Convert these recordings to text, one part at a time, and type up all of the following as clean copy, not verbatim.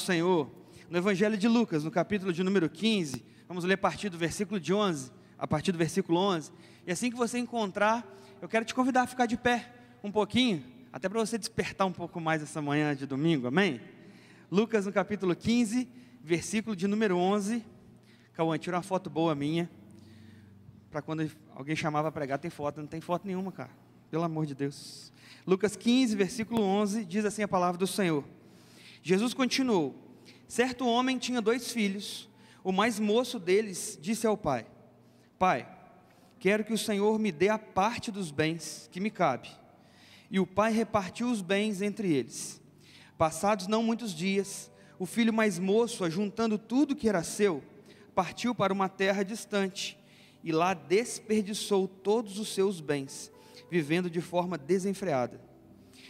Senhor no Evangelho de Lucas, no capítulo de número 15, vamos ler a partir do versículo 11, e assim que você encontrar, eu quero te convidar a ficar de pé um pouquinho, até para você despertar um pouco mais essa manhã de domingo, amém? Lucas no capítulo 15, versículo de número 11, Cauã, tira uma foto boa minha, para quando alguém chamar para pregar, tem foto, não tem foto nenhuma, cara, pelo amor de Deus. Lucas 15, versículo 11, diz assim a palavra do Senhor. Jesus continuou: certo homem tinha 2 filhos, o mais moço deles disse ao pai: Pai, quero que o Senhor me dê a parte dos bens que me cabe. E o pai repartiu os bens entre eles. Passados não muitos dias, o filho mais moço, ajuntando tudo que era seu, partiu para uma terra distante, e lá desperdiçou todos os seus bens, vivendo de forma desenfreada.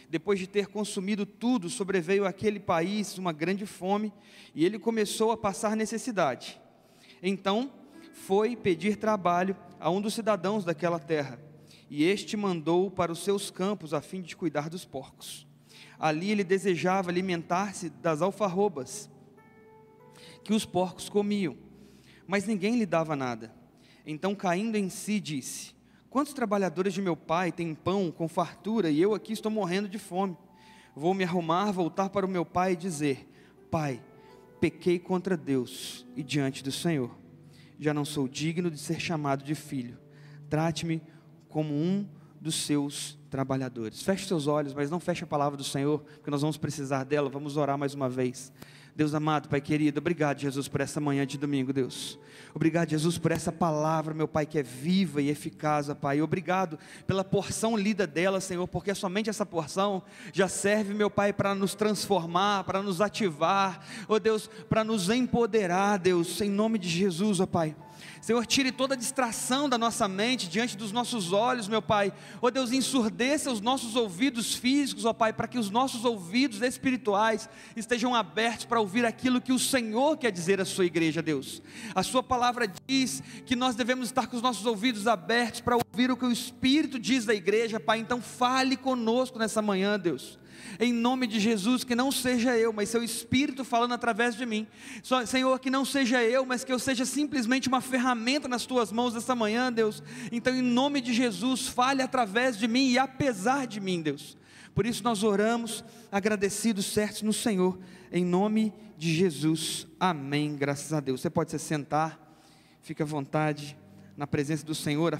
Depois de ter consumido tudo, sobreveio àquele país uma grande fome, e ele começou a passar necessidade. Então foi pedir trabalho a um dos cidadãos daquela terra, e este mandou-o para os seus campos a fim de cuidar dos porcos. Ali ele desejava alimentar-se das alfarrobas que os porcos comiam, mas ninguém lhe dava nada. Então, caindo em si, disse: quantos trabalhadores de meu pai têm pão com fartura, e eu aqui estou morrendo de fome? Vou me arrumar, voltar para o meu pai e dizer: Pai, pequei contra Deus e diante do Senhor. Já não sou digno de ser chamado de filho. Trate-me como um dos seus trabalhadores. Feche seus olhos, mas não feche a palavra do Senhor, porque nós vamos precisar dela. Vamos orar mais uma vez. Deus amado, Pai querido, obrigado, Jesus, por essa manhã de domingo, Deus. Obrigado, Jesus, por essa palavra, meu Pai, que é viva e eficaz, Pai. Obrigado pela porção lida dela, Senhor, porque somente essa porção já serve, meu Pai, para nos transformar, para nos ativar, ó Deus, para nos empoderar, Deus, em nome de Jesus, ó Pai. Senhor, tire toda a distração da nossa mente, diante dos nossos olhos, meu Pai. Ó Deus, ensurdeça os nossos ouvidos físicos, ó Pai, para que os nossos ouvidos espirituais estejam abertos para ouvir aquilo que o Senhor quer dizer à sua igreja, Deus. A sua palavra diz que nós devemos estar com os nossos ouvidos abertos para ouvir o que o Espírito diz da igreja, Pai. Então fale conosco nessa manhã, Deus. Em nome de Jesus, que não seja eu, mas seu Espírito falando através de mim. Senhor, que não seja eu, mas que eu seja simplesmente uma ferramenta nas tuas mãos esta manhã, Deus. Então, em nome de Jesus, fale através de mim e apesar de mim, Deus. Por isso nós oramos, agradecidos, certos no Senhor, em nome de Jesus, amém, graças a Deus. Você pode se sentar, fique à vontade, na presença do Senhor,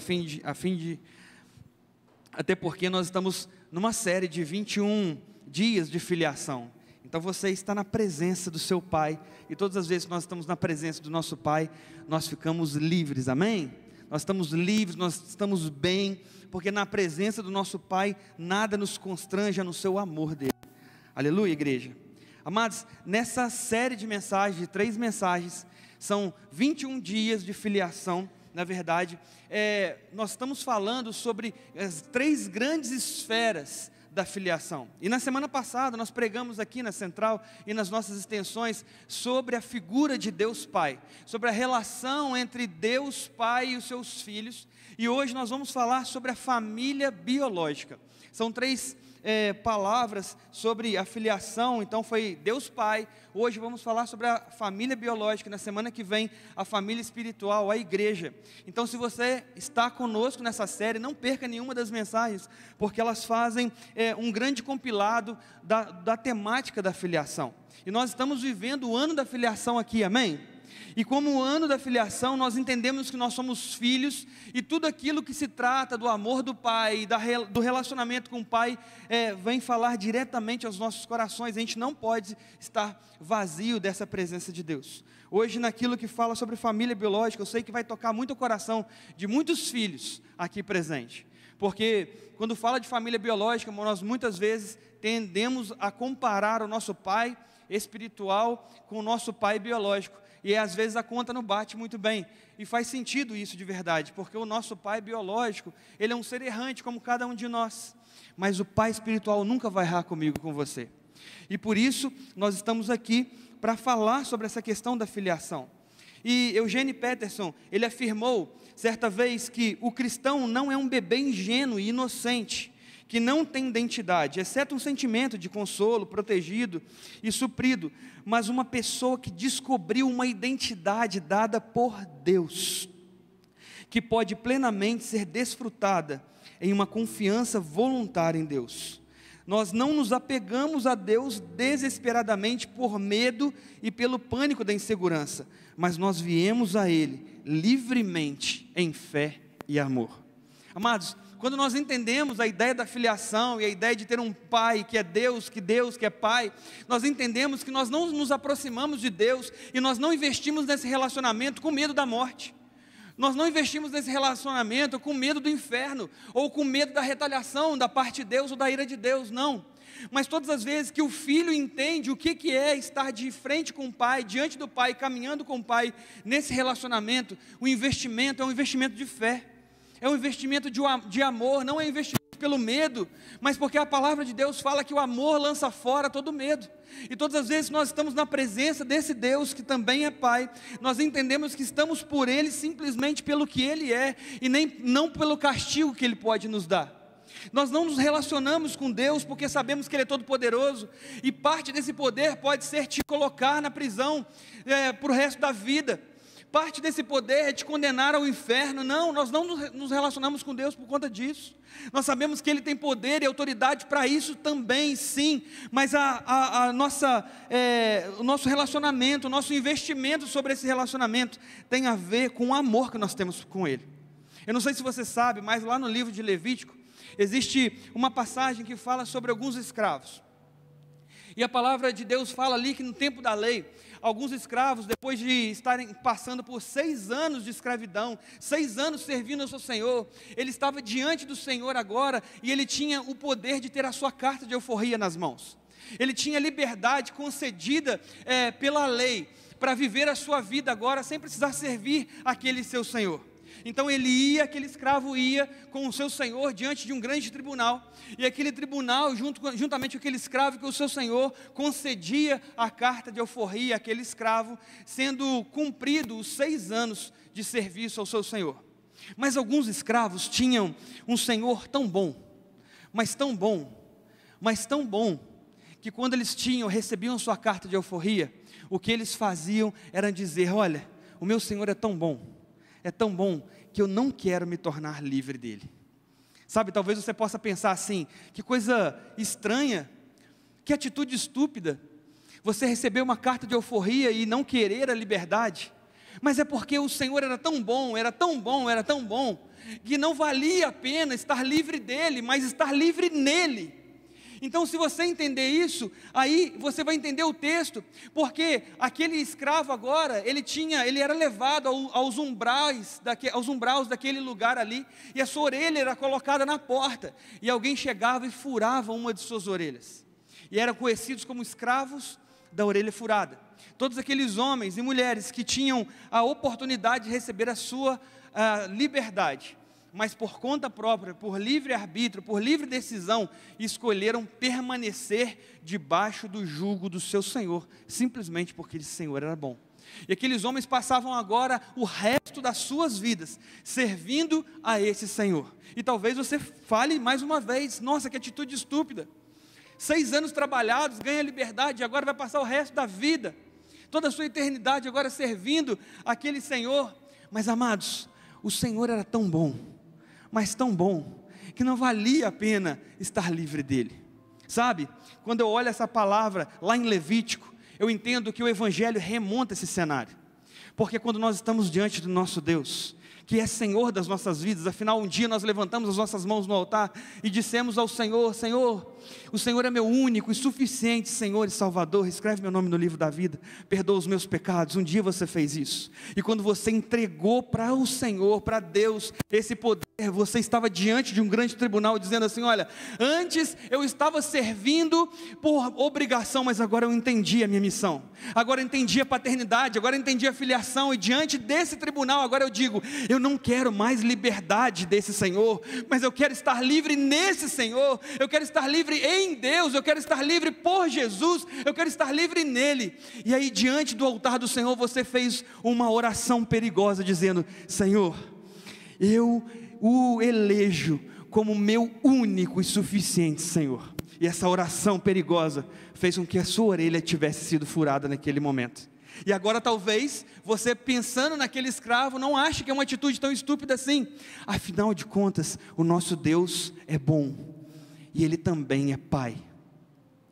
até porque nós estamos numa série de 21 dias de filiação. Então você está na presença do seu Pai, e todas as vezes que nós estamos na presença do nosso Pai, nós ficamos livres, amém? Nós estamos livres, nós estamos bem, porque na presença do nosso Pai, nada nos constrange no seu amor dele. Aleluia, igreja. Amados, nessa série de mensagens, de 3 mensagens, são 21 dias de filiação. Na verdade, nós estamos falando sobre as 3 grandes esferas da filiação. E na semana passada nós pregamos aqui na Central e nas nossas extensões sobre a figura de Deus Pai, sobre a relação entre Deus Pai e os seus filhos, e hoje nós vamos falar sobre a família biológica. São 3 palavras sobre a filiação. Então foi Deus Pai, hoje vamos falar sobre a família biológica, na semana que vem a família espiritual, a igreja. Então, se você está conosco nessa série, não perca nenhuma das mensagens, porque elas fazem um grande compilado da temática da filiação, e nós estamos vivendo o ano da filiação aqui, amém? E como o ano da filiação, nós entendemos que nós somos filhos, e tudo aquilo que se trata do amor do Pai, do relacionamento com o Pai, vem falar diretamente aos nossos corações. A gente não pode estar vazio dessa presença de Deus. Hoje, naquilo que fala sobre família biológica, eu sei que vai tocar muito o coração de muitos filhos aqui presentes, porque quando fala de família biológica, nós muitas vezes tendemos a comparar o nosso pai espiritual com o nosso pai biológico, e às vezes a conta não bate muito bem, e faz sentido isso de verdade, porque o nosso pai biológico, ele é um ser errante como cada um de nós, mas o pai espiritual nunca vai errar comigo, com você, e por isso nós estamos aqui para falar sobre essa questão da filiação. E Eugene Peterson, ele afirmou certa vez que o cristão não é um bebê ingênuo e inocente, que não tem identidade, exceto um sentimento de consolo, protegido e suprido, mas uma pessoa que descobriu uma identidade dada por Deus, que pode plenamente ser desfrutada em uma confiança voluntária em Deus. Nós não nos apegamos a Deus desesperadamente por medo e pelo pânico da insegurança, mas nós viemos a Ele livremente em fé e amor. Amados, quando nós entendemos a ideia da filiação e a ideia de ter um pai que é Deus que é pai, nós entendemos que nós não nos aproximamos de Deus e nós não investimos nesse relacionamento com medo da morte. Nós não investimos nesse relacionamento com medo do inferno, ou com medo da retaliação da parte de Deus ou da ira de Deus, não. Mas todas as vezes que o filho entende o que é estar de frente com o pai, diante do pai, caminhando com o pai, nesse relacionamento, o investimento é um investimento de fé, é um investimento de amor, não é um investimento pelo medo, mas porque a palavra de Deus fala que o amor lança fora todo medo. E todas as vezes nós estamos na presença desse Deus que também é Pai, nós entendemos que estamos por Ele simplesmente pelo que Ele é, e não pelo castigo que Ele pode nos dar. Nós não nos relacionamos com Deus porque sabemos que Ele é todo poderoso, e parte desse poder pode ser te colocar na prisão para o resto da vida. Parte desse poder é te condenar ao inferno. Não, nós não nos relacionamos com Deus por conta disso. Nós sabemos que Ele tem poder e autoridade para isso também, sim. Mas o nosso relacionamento, o nosso investimento sobre esse relacionamento tem a ver com o amor que nós temos com Ele. Eu não sei se você sabe, mas lá no livro de Levítico, existe uma passagem que fala sobre alguns escravos. E a palavra de Deus fala ali que no tempo da lei, alguns escravos, depois de estarem passando por 6 anos de escravidão, 6 anos servindo ao seu Senhor, ele estava diante do Senhor agora, e ele tinha o poder de ter a sua carta de alforria nas mãos. Ele tinha liberdade concedida pela lei, para viver a sua vida agora, sem precisar servir aquele seu Senhor. Então aquele escravo ia com o seu senhor diante de um grande tribunal, e aquele tribunal, juntamente com aquele escravo, que o seu senhor concedia a carta de alforria àquele escravo, sendo cumprido os 6 anos de serviço ao seu senhor. Mas alguns escravos tinham um senhor tão bom, mas tão bom, mas tão bom, que quando eles recebiam sua carta de alforria, o que eles faziam era dizer: olha, o meu senhor é tão bom que eu não quero me tornar livre dele. Sabe, talvez você possa pensar assim: que coisa estranha, que atitude estúpida, você receber uma carta de alforria e não querer a liberdade. Mas é porque o Senhor era tão bom, que não valia a pena estar livre dele, mas estar livre nele. Então, se você entender isso, aí você vai entender o texto, porque aquele escravo agora, ele era levado aos umbrais daquele lugar ali, e a sua orelha era colocada na porta, e alguém chegava e furava uma de suas orelhas, e eram conhecidos como escravos da orelha furada. Todos aqueles homens e mulheres que tinham a oportunidade de receber a sua liberdade, mas por conta própria, por livre arbítrio, por livre decisão, escolheram permanecer debaixo do jugo do seu Senhor, simplesmente porque esse Senhor era bom. E aqueles homens passavam agora o resto das suas vidas servindo a esse Senhor. E talvez você fale mais uma vez: nossa, que atitude estúpida. 6 anos trabalhados, ganha liberdade, e agora vai passar o resto da vida, toda a sua eternidade agora servindo aquele Senhor. Mas amados, o Senhor era tão bom, mas tão bom, que não valia a pena estar livre dele. Sabe, quando eu olho essa palavra lá em Levítico, eu entendo que o Evangelho remonta esse cenário, porque quando nós estamos diante do nosso Deus, que é Senhor das nossas vidas, afinal um dia nós levantamos as nossas mãos no altar e dissemos ao Senhor: Senhor, o Senhor é meu único e suficiente Senhor e Salvador, escreve meu nome no livro da vida, perdoa os meus pecados. Um dia você fez isso, e quando você entregou para o Senhor, para Deus, esse poder, você estava diante de um grande tribunal, dizendo assim: olha, antes eu estava servindo por obrigação, mas agora eu entendi a minha missão, agora eu entendi a paternidade, agora eu entendi a filiação, e diante desse tribunal agora eu digo: eu não quero mais liberdade desse Senhor, mas eu quero estar livre nesse Senhor, eu quero estar livre em Deus, eu quero estar livre por Jesus, eu quero estar livre nele. E aí diante do altar do Senhor você fez uma oração perigosa, dizendo: Senhor, eu o elejo como meu único e suficiente Senhor. E essa oração perigosa fez com que a sua orelha tivesse sido furada naquele momento. E agora talvez você, pensando naquele escravo, não ache que é uma atitude tão estúpida assim. Afinal de contas, o nosso Deus é bom e Ele também é Pai.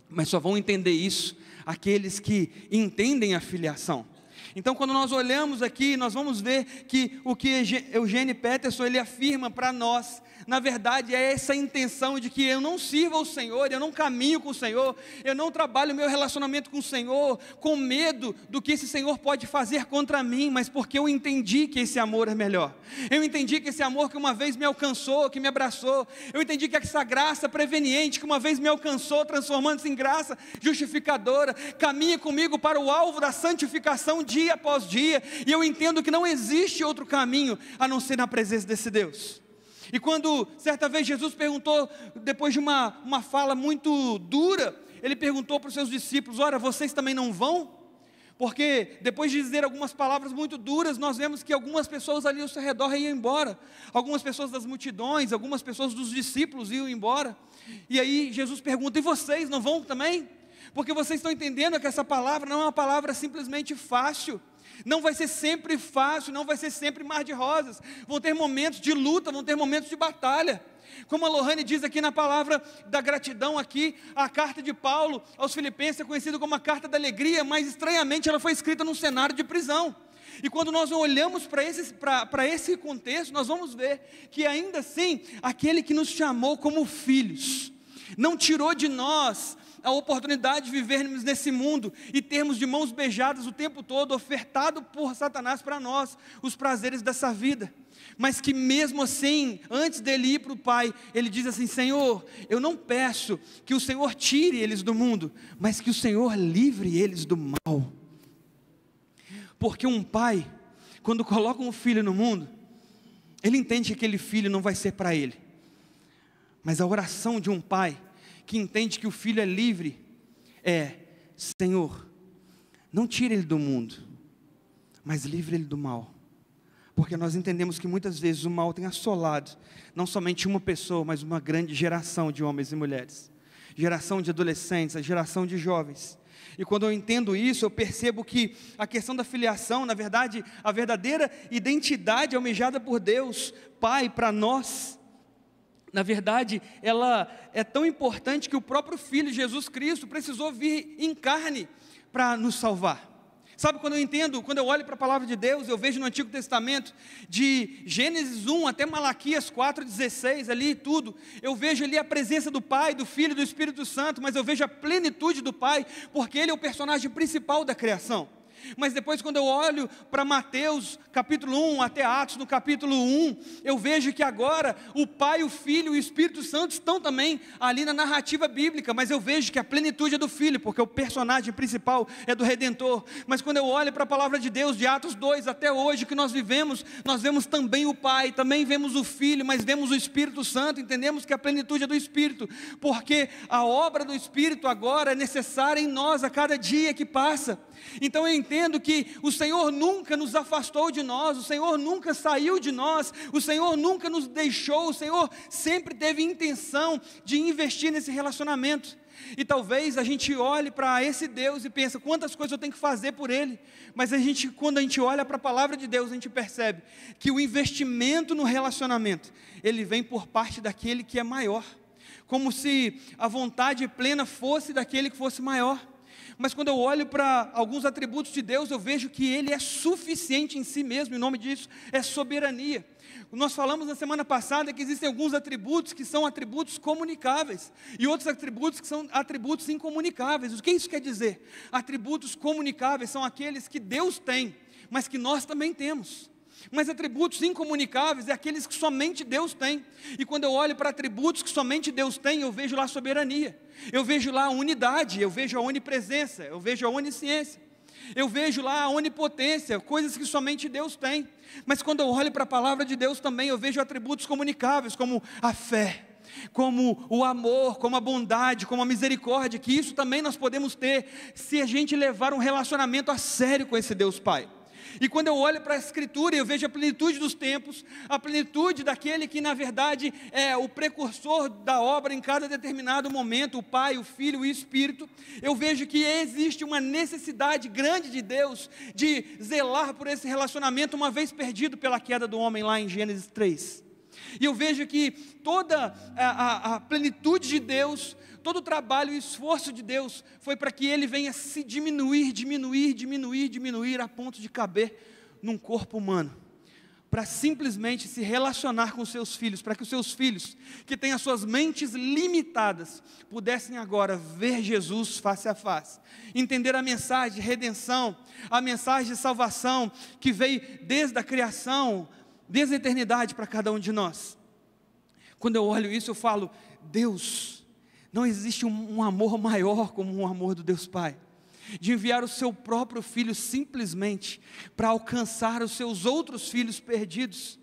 Mas só vão entender isso aqueles que entendem a filiação. Então, quando nós olhamos aqui, nós vamos ver que o que Eugene Peterson ele afirma para nós, na verdade é essa intenção de que eu não sirvo ao Senhor, eu não caminho com o Senhor, eu não trabalho o meu relacionamento com o Senhor com medo do que esse Senhor pode fazer contra mim, mas porque eu entendi que esse amor é melhor. Eu entendi que esse amor que uma vez me alcançou, que me abraçou, eu entendi que essa graça preveniente que uma vez me alcançou, transformando-se em graça justificadora, caminha comigo para o alvo da santificação dia após dia, e eu entendo que não existe outro caminho a não ser na presença desse Deus. E quando certa vez Jesus perguntou, depois de uma fala muito dura, ele perguntou para os seus discípulos: ora, vocês também não vão? Porque depois de dizer algumas palavras muito duras, nós vemos que algumas pessoas ali ao seu redor iam embora, algumas pessoas das multidões, algumas pessoas dos discípulos iam embora, e aí Jesus pergunta: e vocês não vão também? Porque vocês estão entendendo que essa palavra não é uma palavra simplesmente fácil, não vai ser sempre fácil, não vai ser sempre mar de rosas, vão ter momentos de luta, vão ter momentos de batalha. Como a Lohane diz aqui na palavra da gratidão aqui, a carta de Paulo aos Filipenses é conhecida como a carta da alegria, mas estranhamente ela foi escrita num cenário de prisão. E quando nós olhamos para esse contexto, nós vamos ver que ainda assim, aquele que nos chamou como filhos, não tirou de nós a oportunidade de vivermos nesse mundo e termos de mãos beijadas o tempo todo, ofertado por Satanás para nós, os prazeres dessa vida, mas que mesmo assim, antes dele ir para o Pai, ele diz assim: Senhor, eu não peço que o Senhor tire eles do mundo, mas que o Senhor livre eles do mal. Porque um pai, quando coloca um filho no mundo, ele entende que aquele filho não vai ser para ele, mas a oração de um pai que entende que o filho é livre é: Senhor, não tire ele do mundo, mas livre ele do mal. Porque nós entendemos que muitas vezes o mal tem assolado não somente uma pessoa, mas uma grande geração de homens e mulheres, geração de adolescentes, a geração de jovens. E quando eu entendo isso, eu percebo que a questão da filiação, na verdade, a verdadeira identidade almejada por Deus Pai para nós, na verdade, ela é tão importante que o próprio Filho Jesus Cristo precisou vir em carne para nos salvar. Sabe, quando eu olho para a palavra de Deus, eu vejo no Antigo Testamento, de Gênesis 1 até Malaquias 4,16, ali tudo, eu vejo ali a presença do Pai, do Filho e do Espírito Santo, mas eu vejo a plenitude do Pai, porque Ele é o personagem principal da criação. Mas depois, quando eu olho para Mateus capítulo 1 até Atos no capítulo 1, eu vejo que agora o Pai, o Filho e o Espírito Santo estão também ali na narrativa bíblica, mas eu vejo que a plenitude é do Filho, porque o personagem principal é do Redentor. Mas quando eu olho para a palavra de Deus, de Atos 2 até hoje que nós vivemos, nós vemos também o Pai, também vemos o Filho, mas vemos o Espírito Santo, entendemos que a plenitude é do Espírito, porque a obra do Espírito agora é necessária em nós a cada dia que passa. Então eu entendo que o Senhor nunca nos afastou de nós, o Senhor nunca saiu de nós, o Senhor nunca nos deixou, o Senhor sempre teve intenção de investir nesse relacionamento. E talvez a gente olhe para esse Deus e pense: quantas coisas eu tenho que fazer por Ele, mas quando a gente olha para a palavra de Deus, a gente percebe que o investimento no relacionamento, ele vem por parte daquele que é maior, como se a vontade plena fosse daquele que fosse maior. Mas quando eu olho para alguns atributos de Deus, eu vejo que Ele é suficiente em si mesmo, e o nome disso é soberania. Nós falamos na semana passada que existem alguns atributos que são atributos comunicáveis, e outros atributos que são atributos incomunicáveis. O que isso quer dizer? Atributos comunicáveis são aqueles que Deus tem, mas que nós também temos. Mas atributos incomunicáveis é aqueles que somente Deus tem. E quando eu olho para atributos que somente Deus tem, eu vejo lá soberania, eu vejo lá a unidade, eu vejo a onipresença, eu vejo a onisciência, eu vejo lá a onipotência, coisas que somente Deus tem. Mas quando eu olho para a palavra de Deus também, eu vejo atributos comunicáveis, como a fé, como o amor, como a bondade, como a misericórdia, que isso também nós podemos ter, se a gente levar um relacionamento a sério com esse Deus Pai. E quando eu olho para a Escritura, eu vejo a plenitude dos tempos, a plenitude daquele que na verdade é o precursor da obra em cada determinado momento, o Pai, o Filho e o Espírito. Eu vejo que existe uma necessidade grande de Deus de zelar por esse relacionamento, uma vez perdido pela queda do homem lá em Gênesis 3. E eu vejo que toda a plenitude de Deus, todo o trabalho e esforço de Deus foi para que Ele venha se diminuir a ponto de caber num corpo humano, para simplesmente se relacionar com seus filhos, para que os seus filhos, que têm as suas mentes limitadas, pudessem agora ver Jesus face a face, entender a mensagem de redenção, a mensagem de salvação, que veio desde a criação, desde a eternidade para cada um de nós. Quando eu olho isso, eu falo, Deus, não existe um amor maior como o amor do Deus Pai, de enviar o seu próprio Filho simplesmente para alcançar os seus outros filhos perdidos.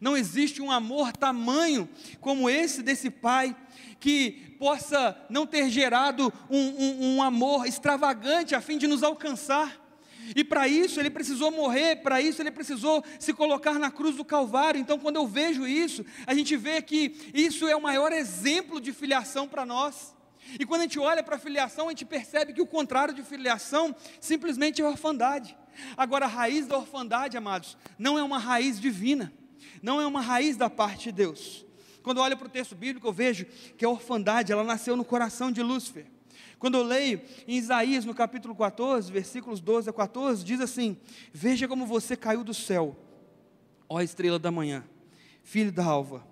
Não existe um amor tamanho como esse desse Pai, que possa não ter gerado um amor extravagante a fim de nos alcançar. E para isso Ele precisou morrer, para isso Ele precisou se colocar na cruz do Calvário. Então quando eu vejo isso, a gente vê que isso é o maior exemplo de filiação para nós. E quando a gente olha para a filiação, a gente percebe que o contrário de filiação simplesmente é orfandade. Agora a raiz da orfandade, amados, não é uma raiz divina, não é uma raiz da parte de Deus. Quando eu olho para o texto bíblico, eu vejo que a orfandade, ela nasceu no coração de Lúcifer. Quando eu leio em Isaías, no capítulo 14, versículos 12 a 14, diz assim: veja como você caiu do céu, ó estrela da manhã, filho da alva.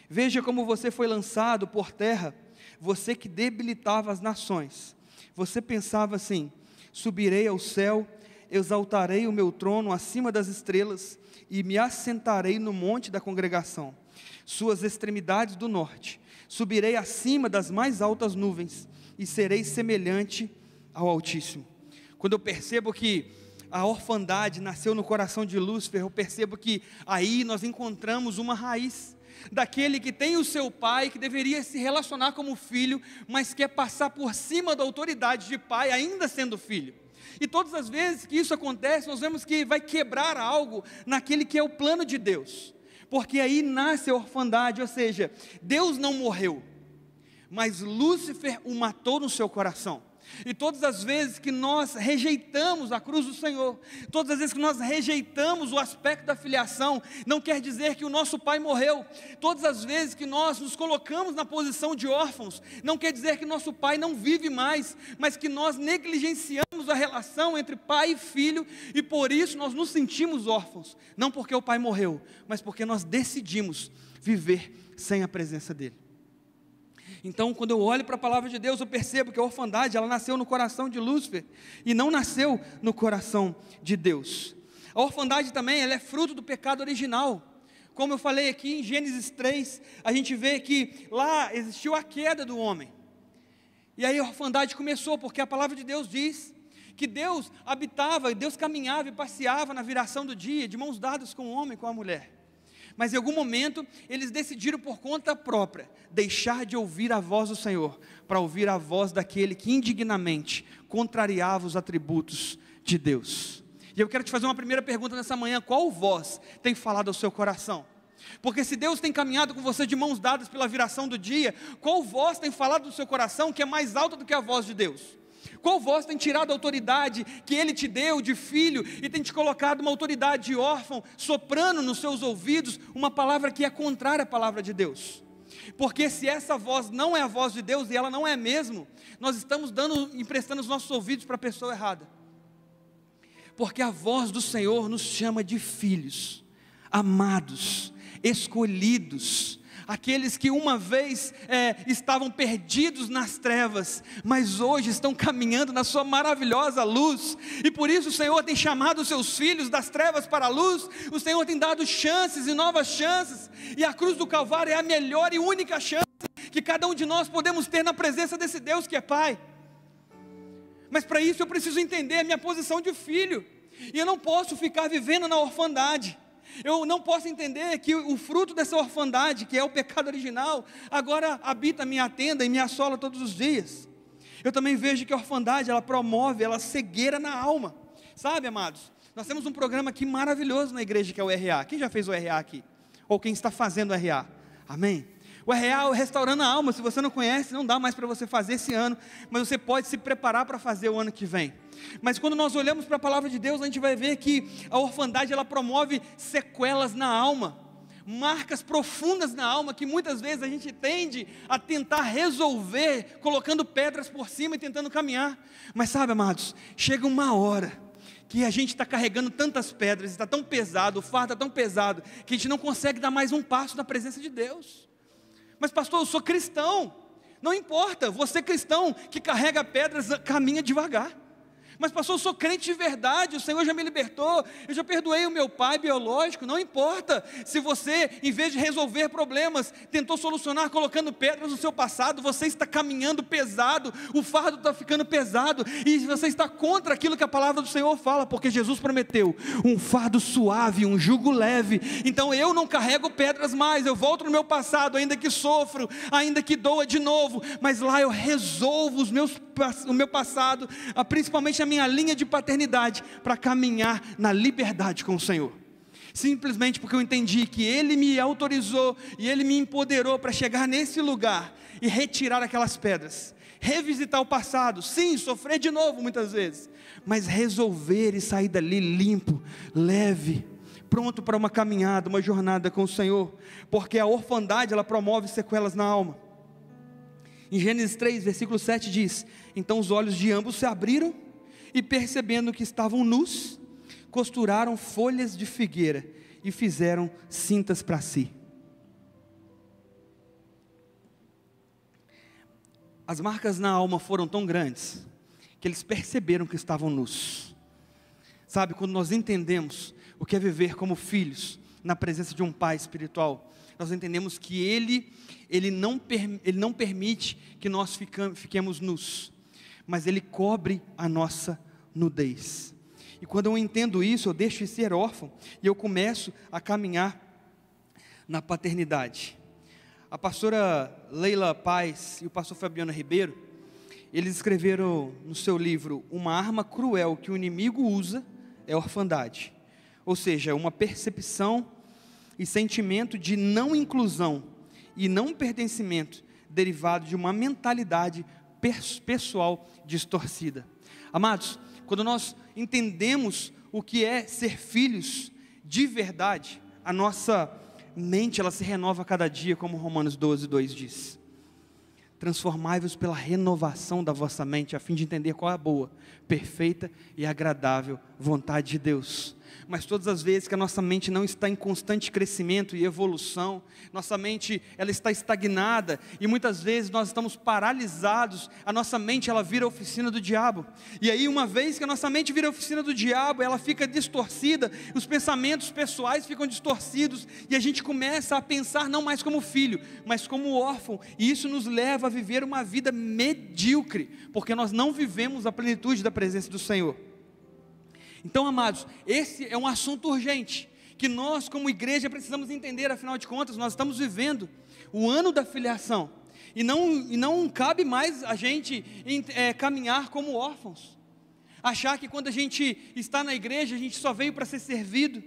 Veja como você foi lançado por terra, você que debilitava as nações. Você pensava assim: subirei ao céu, exaltarei o meu trono acima das estrelas, e me assentarei no monte da congregação, suas extremidades do norte. Subirei acima das mais altas nuvens, e serei semelhante ao Altíssimo. Quando eu percebo que a orfandade nasceu no coração de Lúcifer, eu percebo que aí nós encontramos uma raiz, daquele que tem o seu pai, que deveria se relacionar como filho, mas quer passar por cima da autoridade de pai, ainda sendo filho. E todas as vezes que isso acontece, nós vemos que vai quebrar algo naquele que é o plano de Deus, porque aí nasce a orfandade, ou seja, Deus não morreu, mas Lúcifer o matou no seu coração. E todas as vezes que nós rejeitamos a cruz do Senhor, todas as vezes que nós rejeitamos o aspecto da filiação, não quer dizer que o nosso pai morreu. Todas as vezes que nós nos colocamos na posição de órfãos, não quer dizer que nosso pai não vive mais, mas que nós negligenciamos a relação entre pai e filho, e por isso nós nos sentimos órfãos, não porque o pai morreu, mas porque nós decidimos viver sem a presença dele. Então, quando eu olho para a palavra de Deus, eu percebo que a orfandade, ela nasceu no coração de Lúcifer, e não nasceu no coração de Deus. A orfandade também, ela é fruto do pecado original. Como eu falei aqui em Gênesis 3, a gente vê que lá existiu a queda do homem. E aí a orfandade começou, porque a palavra de Deus diz que Deus habitava, Deus caminhava e passeava na viração do dia, de mãos dadas com o homem e com a mulher. Mas em algum momento, eles decidiram por conta própria, deixar de ouvir a voz do Senhor, para ouvir a voz daquele que indignamente contrariava os atributos de Deus. E eu quero te fazer uma primeira pergunta nessa manhã: qual voz tem falado ao seu coração? Porque se Deus tem caminhado com você de mãos dadas pela viração do dia, qual voz tem falado do seu coração que é mais alta do que a voz de Deus? Qual voz tem tirado a autoridade que Ele te deu de filho e tem te colocado uma autoridade de órfão, soprando nos seus ouvidos uma palavra que é contrária à palavra de Deus? Porque se essa voz não é a voz de Deus, e ela não é mesmo, nós estamos emprestando os nossos ouvidos para a pessoa errada. Porque a voz do Senhor nos chama de filhos, amados, escolhidos, aqueles que uma vez estavam perdidos nas trevas, mas hoje estão caminhando na sua maravilhosa luz, e por isso o Senhor tem chamado os seus filhos das trevas para a luz. O Senhor tem dado chances e novas chances, e a cruz do Calvário é a melhor e única chance que cada um de nós podemos ter na presença desse Deus que é Pai. Mas para isso eu preciso entender a minha posição de filho, e eu não posso ficar vivendo na orfandade. Eu não posso entender que o fruto dessa orfandade, que é o pecado original, agora habita a minha tenda e me assola todos os dias. Eu também vejo que a orfandade, ela promove, ela cegueira na alma. Sabe, amados, Nós temos um programa aqui maravilhoso na igreja, que é o RA. Quem já fez o RA aqui? Ou quem está fazendo o RA? Amém? O RA é o Restaurando a Alma. Se você não conhece, não dá mais para você fazer esse ano, mas você pode se preparar para fazer o ano que vem. Mas quando nós olhamos para a palavra de Deus, a gente vai ver que a orfandade, ela promove sequelas na alma, marcas profundas na alma, que muitas vezes a gente tende a tentar resolver, colocando pedras por cima e tentando caminhar. Mas sabe, amados, chega uma hora que a gente está carregando tantas pedras, está tão pesado, o fardo está tão pesado, que a gente não consegue dar mais um passo na presença de Deus. Mas pastor, eu sou cristão. Não importa, você cristão que carrega pedras, caminha devagar. Mas pastor, eu sou crente de verdade, o Senhor já me libertou, eu já perdoei o meu pai biológico. Não importa se você, em vez de resolver problemas, tentou solucionar colocando pedras no seu passado. Você está caminhando pesado, o fardo está ficando pesado, e você está contra aquilo que a palavra do Senhor fala, porque Jesus prometeu um fardo suave, um jugo leve. Então eu não carrego pedras mais, eu volto no meu passado, ainda que sofro, ainda que doa de novo, mas lá eu resolvo o meu passado, principalmente a minha linha de paternidade, para caminhar na liberdade com o Senhor, simplesmente porque eu entendi que Ele me autorizou e Ele me empoderou para chegar nesse lugar e retirar aquelas pedras, revisitar o passado, sim, sofrer de novo muitas vezes, mas resolver e sair dali limpo, leve, pronto para uma caminhada, uma jornada com o Senhor, porque a orfandade, ela promove sequelas na alma. Em Gênesis 3, versículo 7 diz: então os olhos de ambos se abriram, e percebendo que estavam nus, costuraram folhas de figueira e fizeram cintas para si. As marcas na alma foram tão grandes que eles perceberam que estavam nus. Sabe, quando nós entendemos o que é viver como filhos na presença de um pai espiritual, nós entendemos que Ele não permite que nós fiquemos nus, mas Ele cobre a nossa nudez. E quando eu entendo isso, eu deixo de ser órfão e eu começo a caminhar na paternidade. A pastora Leila Paz e o pastor Fabiano Ribeiro, eles escreveram no seu livro: uma arma cruel que o inimigo usa é a orfandade, ou seja, uma percepção e sentimento de não inclusão e não pertencimento, derivado de uma mentalidade pessoal distorcida. Amados, quando nós entendemos o que é ser filhos de verdade, a nossa mente, ela se renova a cada dia, como Romanos 12:2 diz. Transformai-vos pela renovação da vossa mente, a fim de entender qual é a boa, perfeita e agradável vontade de Deus. Mas todas as vezes que a nossa mente não está em constante crescimento e evolução, nossa mente, ela está estagnada, e muitas vezes nós estamos paralisados, a nossa mente, ela vira a oficina do diabo. E aí, uma vez que a nossa mente vira a oficina do diabo, ela fica distorcida, os pensamentos pessoais ficam distorcidos, e a gente começa a pensar não mais como filho, mas como órfão, e isso nos leva a viver uma vida medíocre, porque nós não vivemos a plenitude da presença do Senhor. Então, amados, esse é um assunto urgente, que nós como igreja precisamos entender. Afinal de contas, nós estamos vivendo o ano da filiação, e não cabe mais a gente caminhar como órfãos, achar que quando a gente está na igreja, a gente só veio para ser servido.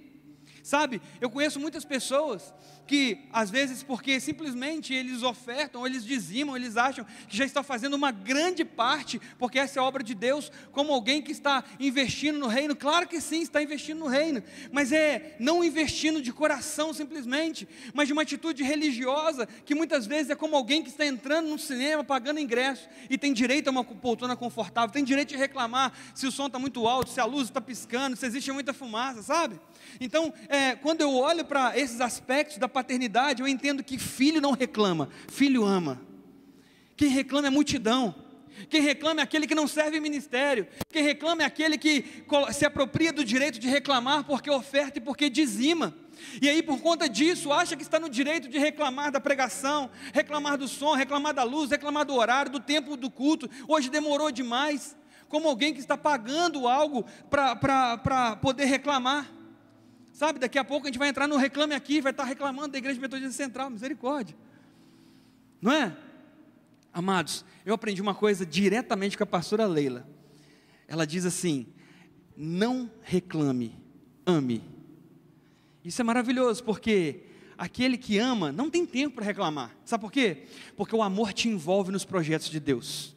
Sabe, eu conheço muitas pessoas que, às vezes, porque simplesmente eles ofertam, eles dizimam, eles acham que já está fazendo uma grande parte, porque essa é a obra de Deus, como alguém que está investindo no reino. Claro que sim, está investindo no reino, mas não investindo de coração simplesmente, mas de uma atitude religiosa, que muitas vezes é como alguém que está entrando no cinema, pagando ingresso, e tem direito a uma poltrona confortável, tem direito de reclamar se o som está muito alto, se a luz está piscando, se existe muita fumaça, sabe? Então, quando eu olho para esses aspectos da paternidade, eu entendo que filho não reclama, filho ama. Quem reclama é multidão, quem reclama é aquele que não serve ministério, quem reclama é aquele que se apropria do direito de reclamar porque oferta e porque dizima, e aí por conta disso acha que está no direito de reclamar da pregação, reclamar do som, reclamar da luz, reclamar do horário, do tempo do culto. Hoje demorou demais, como alguém que está pagando algo para poder reclamar. Sabe, daqui a pouco a gente vai entrar no Reclame Aqui, vai estar reclamando da Igreja Metodista Central, misericórdia, não é? Amados, eu aprendi uma coisa diretamente com a pastora Leila. Ela diz assim: não reclame, ame. Isso é maravilhoso, porque aquele que ama não tem tempo para reclamar. Sabe por quê? Porque o amor te envolve nos projetos de Deus.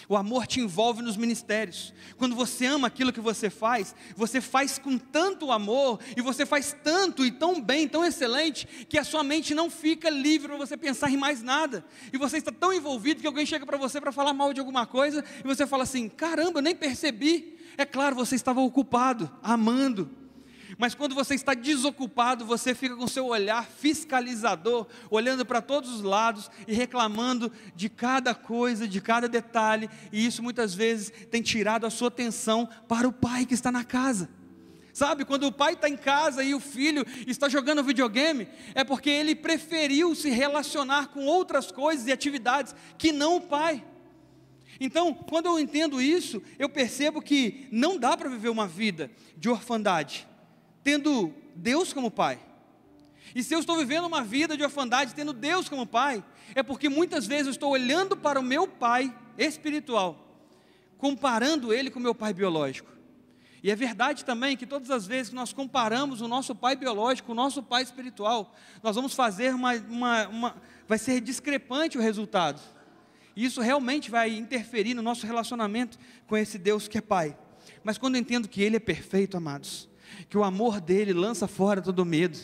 O amor te envolve nos ministérios. Quando você ama aquilo que você faz com tanto amor, e você faz tanto e tão bem, tão excelente, que a sua mente não fica livre para você pensar em mais nada. E você está tão envolvido que alguém chega para você para falar mal de alguma coisa, e você fala assim: caramba, eu nem percebi. É claro, você estava ocupado, amando. Mas quando você está desocupado, você fica com seu olhar fiscalizador, olhando para todos os lados e reclamando de cada coisa, de cada detalhe, e isso muitas vezes tem tirado a sua atenção para o pai que está na casa. Sabe, quando o pai está em casa e o filho está jogando videogame, é porque ele preferiu se relacionar com outras coisas e atividades que não o pai. Então, quando eu entendo isso, eu percebo que não dá para viver uma vida de orfandade tendo Deus como pai. E se eu estou vivendo uma vida de orfandade tendo Deus como pai, é porque muitas vezes eu estou olhando para o meu pai espiritual, comparando ele com o meu pai biológico. E é verdade também que todas as vezes que nós comparamos o nosso pai biológico com o nosso pai espiritual, nós vamos fazer vai ser discrepante o resultado. E isso realmente vai interferir no nosso relacionamento com esse Deus que é pai. Mas quando eu entendo que ele é perfeito, amados, que o amor dele lança fora todo medo,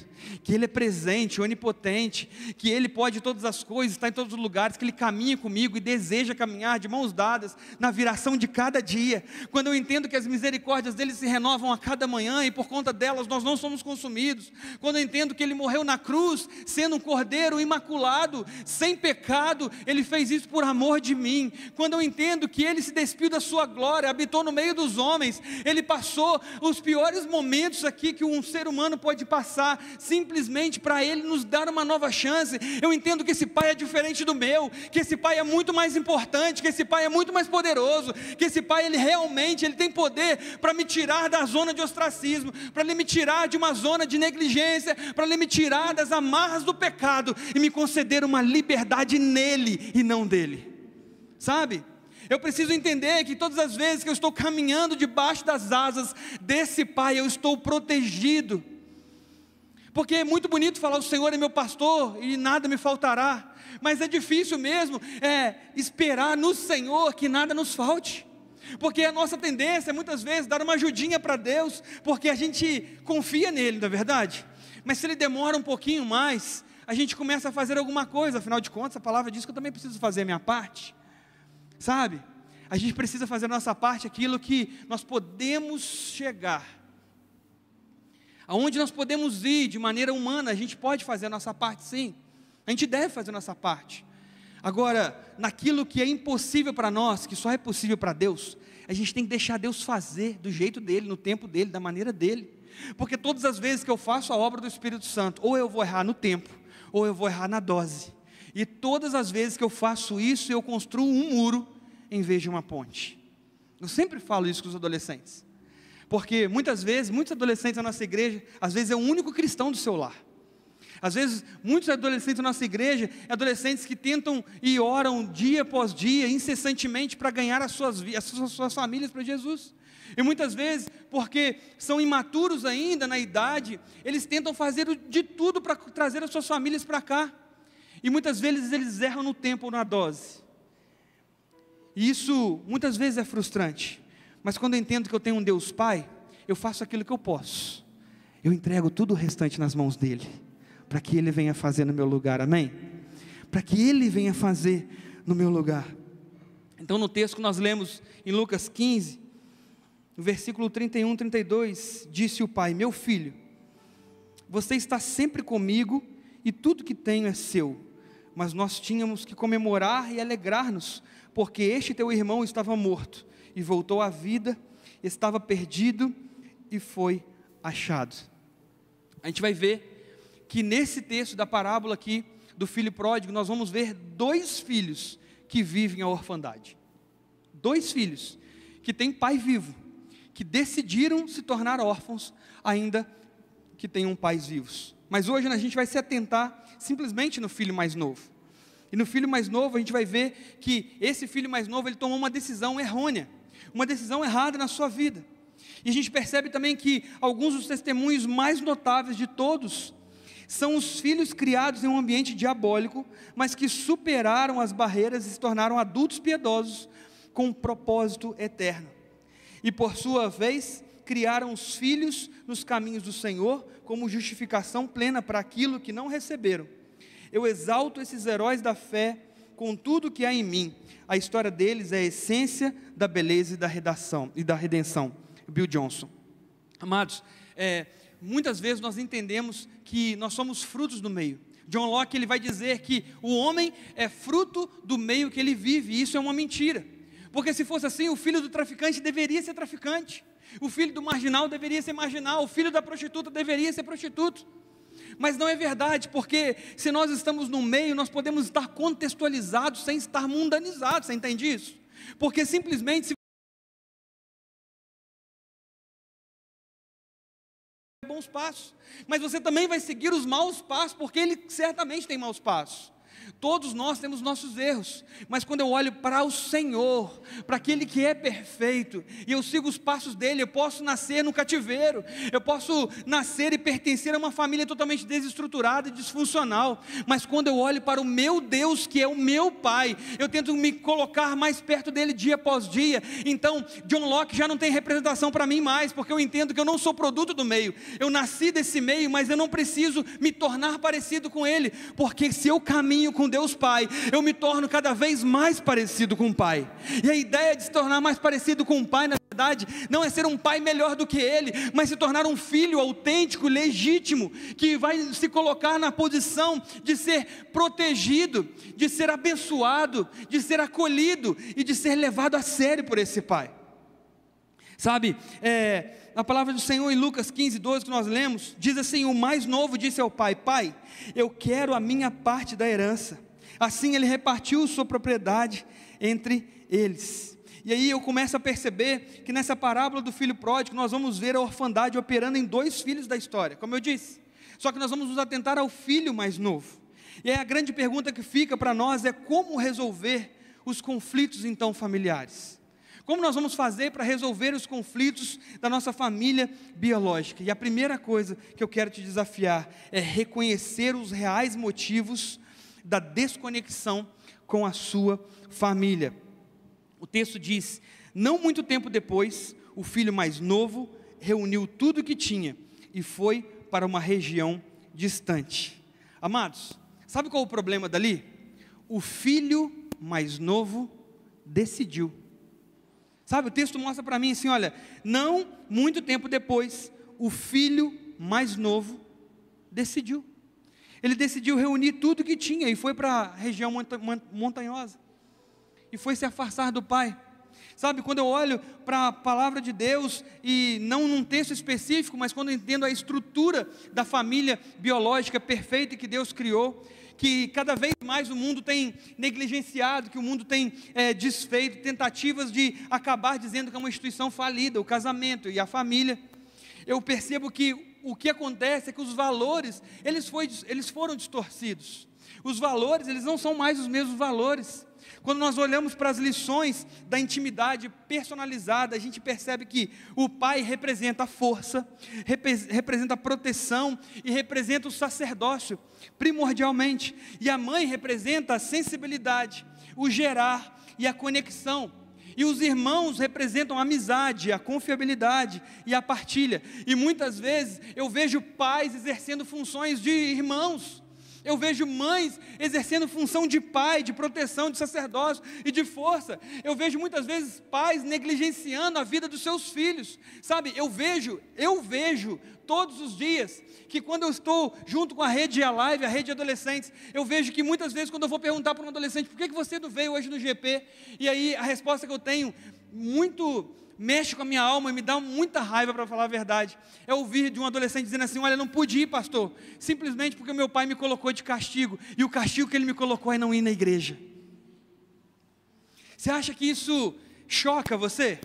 que ele é presente, onipotente, que ele pode todas as coisas, está em todos os lugares, que ele caminha comigo e deseja caminhar de mãos dadas na viração de cada dia. Quando eu entendo que as misericórdias dele se renovam a cada manhã e por conta delas nós não somos consumidos, quando eu entendo que ele morreu na cruz sendo um cordeiro imaculado, sem pecado, ele fez isso por amor de mim. Quando eu entendo que ele se despiu da sua glória, habitou no meio dos homens, ele passou os piores momentos aqui que um ser humano pode passar, simplesmente para ele nos dar uma nova chance. Eu entendo que esse pai é diferente do meu, que esse pai é muito mais importante, que esse pai é muito mais poderoso, que esse pai ele tem poder para me tirar da zona de ostracismo, para ele me tirar de uma zona de negligência, para ele me tirar das amarras do pecado e me conceder uma liberdade nele e não dele. Sabe? Eu preciso entender que todas as vezes que eu estou caminhando debaixo das asas desse pai, eu estou protegido. Porque é muito bonito falar: o Senhor é meu pastor e nada me faltará. Mas é difícil mesmo esperar no Senhor que nada nos falte. Porque a nossa tendência é muitas vezes dar uma ajudinha para Deus, porque a gente confia nele, não é verdade? Mas se ele demora um pouquinho mais, a gente começa a fazer alguma coisa. Afinal de contas, a palavra diz que eu também preciso fazer a minha parte. Sabe, a gente precisa fazer a nossa parte, aquilo que nós podemos chegar, aonde nós podemos ir de maneira humana, a gente pode fazer a nossa parte sim, a gente deve fazer a nossa parte. Agora, naquilo que é impossível para nós, que só é possível para Deus, a gente tem que deixar Deus fazer do jeito dele, no tempo dele, da maneira dele. Porque todas as vezes que eu faço a obra do Espírito Santo, ou eu vou errar no tempo, ou eu vou errar na dose. E todas as vezes que eu faço isso, eu construo um muro em vez de uma ponte. Eu sempre falo isso com os adolescentes, porque muitas vezes, muitos adolescentes da nossa igreja, às vezes é o único cristão do seu lar. Às vezes, muitos adolescentes da nossa igreja, adolescentes que tentam e oram dia após dia, incessantemente, para ganhar as suas famílias para Jesus. E muitas vezes, porque são imaturos ainda na idade, eles tentam fazer de tudo para trazer as suas famílias para cá. E muitas vezes eles erram no tempo ou na dose. E isso muitas vezes é frustrante. Mas quando eu entendo que eu tenho um Deus Pai, eu faço aquilo que eu posso. Eu entrego tudo o restante nas mãos dEle, para que Ele venha fazer no meu lugar, amém? Para que Ele venha fazer no meu lugar. Então no texto que nós lemos em Lucas 15, no versículo 31, 32, disse o pai: meu filho, você está sempre comigo e tudo que tenho é seu. Mas nós tínhamos que comemorar e alegrar-nos, porque este teu irmão estava morto e voltou à vida, estava perdido e foi achado. A gente vai ver que nesse texto da parábola aqui do filho pródigo, nós vamos ver dois filhos que vivem a orfandade. Dois filhos que têm pai vivo, que decidiram se tornar órfãos, ainda que tenham pais vivos. Mas hoje a gente vai se atentar simplesmente no filho mais novo. E no filho mais novo a gente vai ver que esse filho mais novo, ele tomou uma decisão errônea, uma decisão errada na sua vida. E a gente percebe também que alguns dos testemunhos mais notáveis de todos são os filhos criados em um ambiente diabólico, mas que superaram as barreiras e se tornaram adultos piedosos com um propósito eterno. E por sua vez, criaram os filhos nos caminhos do Senhor como justificação plena para aquilo que não receberam. Eu exalto esses heróis da fé com tudo que há em mim. A história deles é a essência da beleza e da redenção. Bill Johnson. Amados, muitas vezes nós entendemos que nós somos frutos do meio. John Locke, ele vai dizer que o homem é fruto do meio que ele vive, e isso é uma mentira. Porque se fosse assim, o filho do traficante deveria ser traficante, o filho do marginal deveria ser marginal, o filho da prostituta deveria ser prostituto. Mas não é verdade, porque se nós estamos no meio, nós podemos estar contextualizados sem estar mundanizados, você entende isso? Porque simplesmente se bons passos, mas você também vai seguir os maus passos, porque ele certamente tem maus passos. Todos nós temos nossos erros, mas quando eu olho para o Senhor, para aquele que é perfeito, e eu sigo os passos dele, eu posso nascer no cativeiro, eu posso nascer e pertencer a uma família totalmente desestruturada e disfuncional, mas quando eu olho para o meu Deus, que é o meu Pai, eu tento me colocar mais perto dele dia após dia. Então John Locke já não tem representação para mim mais, porque eu entendo que eu não sou produto do meio, eu nasci desse meio, mas eu não preciso me tornar parecido com ele, porque se eu caminho com Deus Pai, eu me torno cada vez mais parecido com o Pai. E a ideia de se tornar mais parecido com o Pai, na verdade, não é ser um pai melhor do que ele, mas se tornar um filho autêntico, legítimo, que vai se colocar na posição de ser protegido, de ser abençoado, de ser acolhido e de ser levado a sério por esse Pai. Sabe, a palavra do Senhor em Lucas 15, 12 que nós lemos, diz assim: o mais novo disse ao pai: Pai, eu quero a minha parte da herança. Assim ele repartiu sua propriedade entre eles. E aí eu começo a perceber que nessa parábola do filho pródigo, nós vamos ver a orfandade operando em dois filhos da história, como eu disse. Só que nós vamos nos atentar ao filho mais novo. E aí a grande pergunta que fica para nós é: como resolver os conflitos então familiares? Como nós vamos fazer para resolver os conflitos da nossa família biológica? E a primeira coisa que eu quero te desafiar é reconhecer os reais motivos da desconexão com a sua família. O texto diz: não muito tempo depois, o filho mais novo reuniu tudo o que tinha e foi para uma região distante. Amados, sabe qual é o problema dali? O filho mais novo decidiu. Sabe, o texto mostra para mim assim, olha, não muito tempo depois, o filho mais novo decidiu. Ele decidiu reunir tudo que tinha e foi para a região montanhosa. E foi se afastar do pai. Sabe, quando eu olho para a palavra de Deus, e não num texto específico, mas quando eu entendo a estrutura da família biológica perfeita que Deus criou, que cada vez mais o mundo tem negligenciado, que o mundo tem desfeito, tentativas de acabar dizendo que é uma instituição falida, o casamento e a família. Eu percebo que o que acontece é que os valores, eles foram distorcidos. Os valores, eles não são mais os mesmos valores. Quando nós olhamos para as lições da intimidade personalizada, a gente percebe que o pai representa a força, representa a proteção e representa o sacerdócio, primordialmente. E a mãe representa a sensibilidade, o gerar e a conexão. E os irmãos representam a amizade, a confiabilidade e a partilha. E muitas vezes eu vejo pais exercendo funções de irmãos. Eu vejo mães exercendo função de pai, de proteção, de sacerdócio e de força. Eu vejo muitas vezes pais negligenciando a vida dos seus filhos. Sabe, eu vejo todos os dias que quando eu estou junto com a rede Alive, a rede de adolescentes, eu vejo que muitas vezes quando eu vou perguntar para um adolescente: por que você não veio hoje no GP? E aí a resposta que eu tenho mexe com a minha alma e me dá muita raiva, para falar a verdade, é ouvir de um adolescente dizendo assim: olha, não pude ir, pastor, simplesmente porque o meu pai me colocou de castigo, e o castigo que ele me colocou é não ir na igreja. Você acha que isso choca você?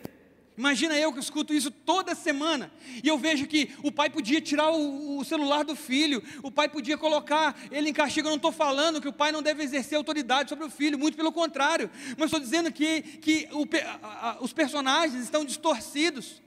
Imagina eu que escuto isso toda semana, e eu vejo que o pai podia tirar o celular do filho, o pai podia colocar ele em castigo. Eu não estou falando que o pai não deve exercer autoridade sobre o filho, muito pelo contrário, mas estou dizendo que os personagens estão distorcidos.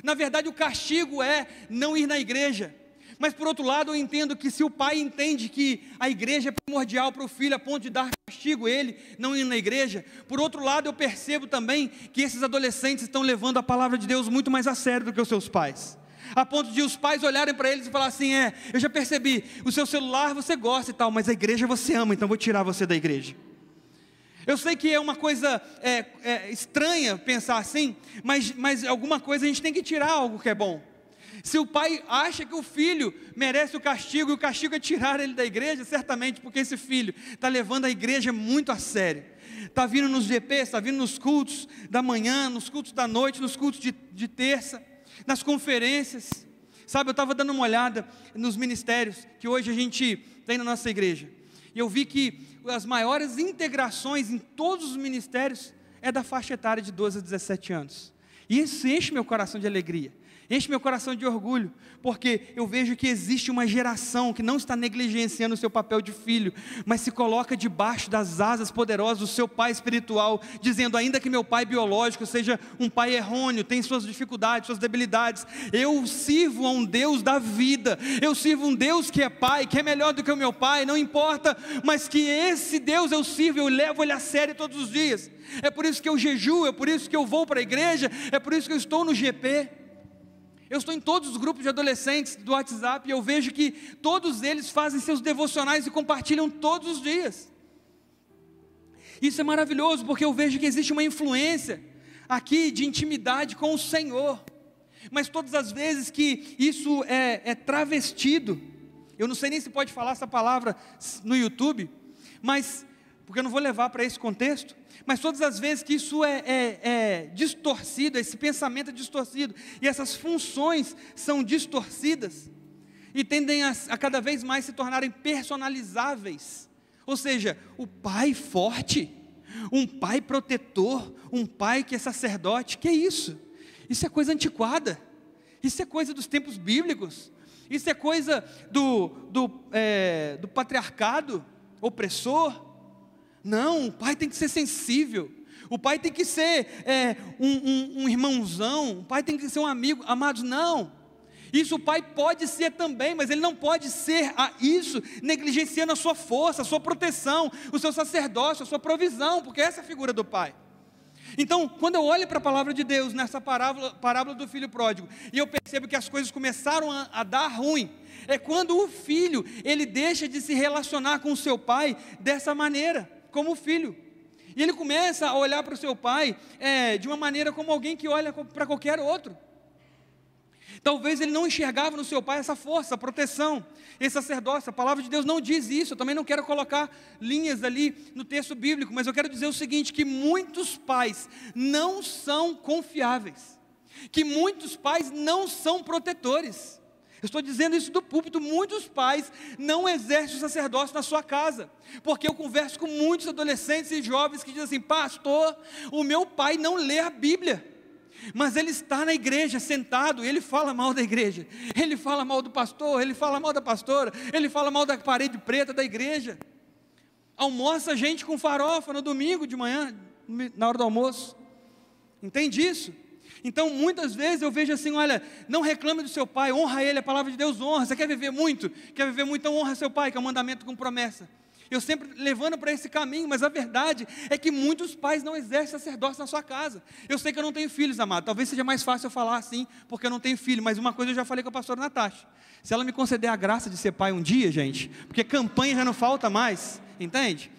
Na verdade, o castigo é não ir na igreja. Mas por outro lado, eu entendo que se o pai entende que a igreja é primordial para o filho, a ponto de dar castigo a ele, não ir na igreja, por outro lado, eu percebo também que esses adolescentes estão levando a palavra de Deus muito mais a sério do que os seus pais, a ponto de os pais olharem para eles e falar assim: eu já percebi, o seu celular você gosta e tal, mas a igreja você ama, então vou tirar você da igreja. Eu sei que é uma coisa estranha pensar assim, mas alguma coisa a gente tem que tirar, algo que é bom. Se o pai acha que o filho merece o castigo, e o castigo é tirar ele da igreja, certamente porque esse filho está levando a igreja muito a sério, está vindo nos GPs, está vindo nos cultos da manhã, nos cultos da noite, nos cultos de terça, nas conferências, sabe, eu estava dando uma olhada nos ministérios, que hoje a gente tem na nossa igreja, e eu vi que as maiores integrações em todos os ministérios, é da faixa etária de 12 a 17 anos, e isso enche meu coração de alegria, enche meu coração de orgulho, porque eu vejo que existe uma geração que não está negligenciando o seu papel de filho, mas se coloca debaixo das asas poderosas do seu pai espiritual, dizendo: ainda que meu pai biológico seja um pai errôneo, tem suas dificuldades, suas debilidades, eu sirvo a um Deus da vida, eu sirvo um Deus que é pai, que é melhor do que o meu pai, não importa, mas que esse Deus eu sirvo, eu levo ele a sério todos os dias. É por isso que eu jejuo, é por isso que eu vou para a igreja, é por isso que eu estou no GP. Eu estou em todos os grupos de adolescentes do WhatsApp e eu vejo que todos eles fazem seus devocionais e compartilham todos os dias. Isso é maravilhoso, porque eu vejo que existe uma influência aqui de intimidade com o Senhor. Mas todas as vezes que isso é travestido, eu não sei nem se pode falar essa palavra no YouTube, mas porque eu não vou levar para esse contexto, mas todas as vezes que isso é distorcido, esse pensamento é distorcido, e essas funções são distorcidas, e tendem a cada vez mais se tornarem personalizáveis, ou seja, o pai forte, um pai protetor, um pai que é sacerdote, que é isso? Isso é coisa antiquada, isso é coisa dos tempos bíblicos, isso é coisa do patriarcado opressor. Não, o pai tem que ser sensível, o pai tem que ser um irmãozão, o pai tem que ser um amigo. Amados, não, isso o pai pode ser também, mas ele não pode ser isso negligenciando a sua força, a sua proteção, o seu sacerdócio, a sua provisão, porque essa é a figura do pai. Então, quando eu olho para a palavra de Deus, nessa parábola do filho pródigo, e eu percebo que as coisas começaram a dar ruim, é quando o filho, ele deixa de se relacionar com o seu pai dessa maneira, como filho, e ele começa a olhar para o seu pai de uma maneira como alguém que olha para qualquer outro. Talvez ele não enxergava no seu pai essa força, essa proteção, esse sacerdócio. A palavra de Deus não diz isso. Eu também não quero colocar linhas ali no texto bíblico, mas eu quero dizer o seguinte, que muitos pais não são confiáveis, que muitos pais não são protetores. Eu estou dizendo isso do púlpito, muitos pais não exercem o sacerdócio na sua casa, porque eu converso com muitos adolescentes e jovens que dizem assim: pastor, o meu pai não lê a Bíblia, mas ele está na igreja sentado, e ele fala mal da igreja, ele fala mal do pastor, ele fala mal da pastora, ele fala mal da parede preta da igreja, almoça gente com farofa no domingo de manhã, na hora do almoço, entende isso? Então muitas vezes eu vejo assim: olha, não reclame do seu pai, honra ele, a palavra de Deus honra. Você quer viver muito? Quer viver muito? Então honra seu pai, que é um mandamento com promessa. Eu sempre levando para esse caminho, mas a verdade é que muitos pais não exercem sacerdócio na sua casa. Eu sei que eu não tenho filhos, amado, talvez seja mais fácil eu falar assim, porque eu não tenho filho, mas uma coisa eu já falei com a pastora Natasha: se ela me conceder a graça de ser pai um dia, gente, porque campanha já não falta mais, entende?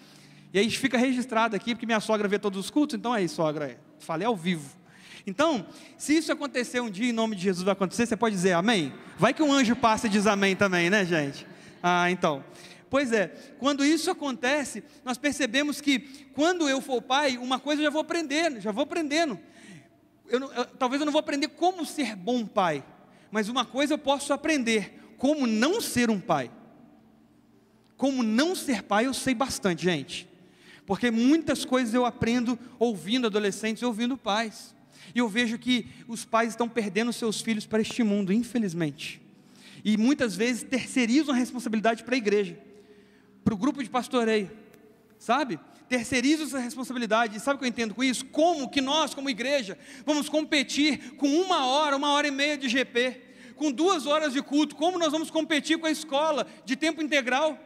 E aí fica registrado aqui, porque minha sogra vê todos os cultos, então aí sogra, falei ao vivo. Então, se isso acontecer um dia, em nome de Jesus vai acontecer, você pode dizer amém? Vai que um anjo passa e diz amém também, né, gente? Então, pois é, quando isso acontece, nós percebemos que quando eu for pai, uma coisa eu já vou aprendendo. Talvez eu não vou aprender como ser bom pai, mas uma coisa eu posso aprender: como não ser um pai. Como não ser pai eu sei bastante, gente, porque muitas coisas eu aprendo ouvindo adolescentes e ouvindo pais. E eu vejo que os pais estão perdendo seus filhos para este mundo, infelizmente. E muitas vezes terceirizam a responsabilidade para a igreja, para o grupo de pastoreio, sabe? terceiriza essa responsabilidade. E sabe o que eu entendo com isso? Como que nós, como igreja, vamos competir com 1 hora e meia de GP, com 2 horas de culto? Como nós vamos competir com a escola de tempo integral?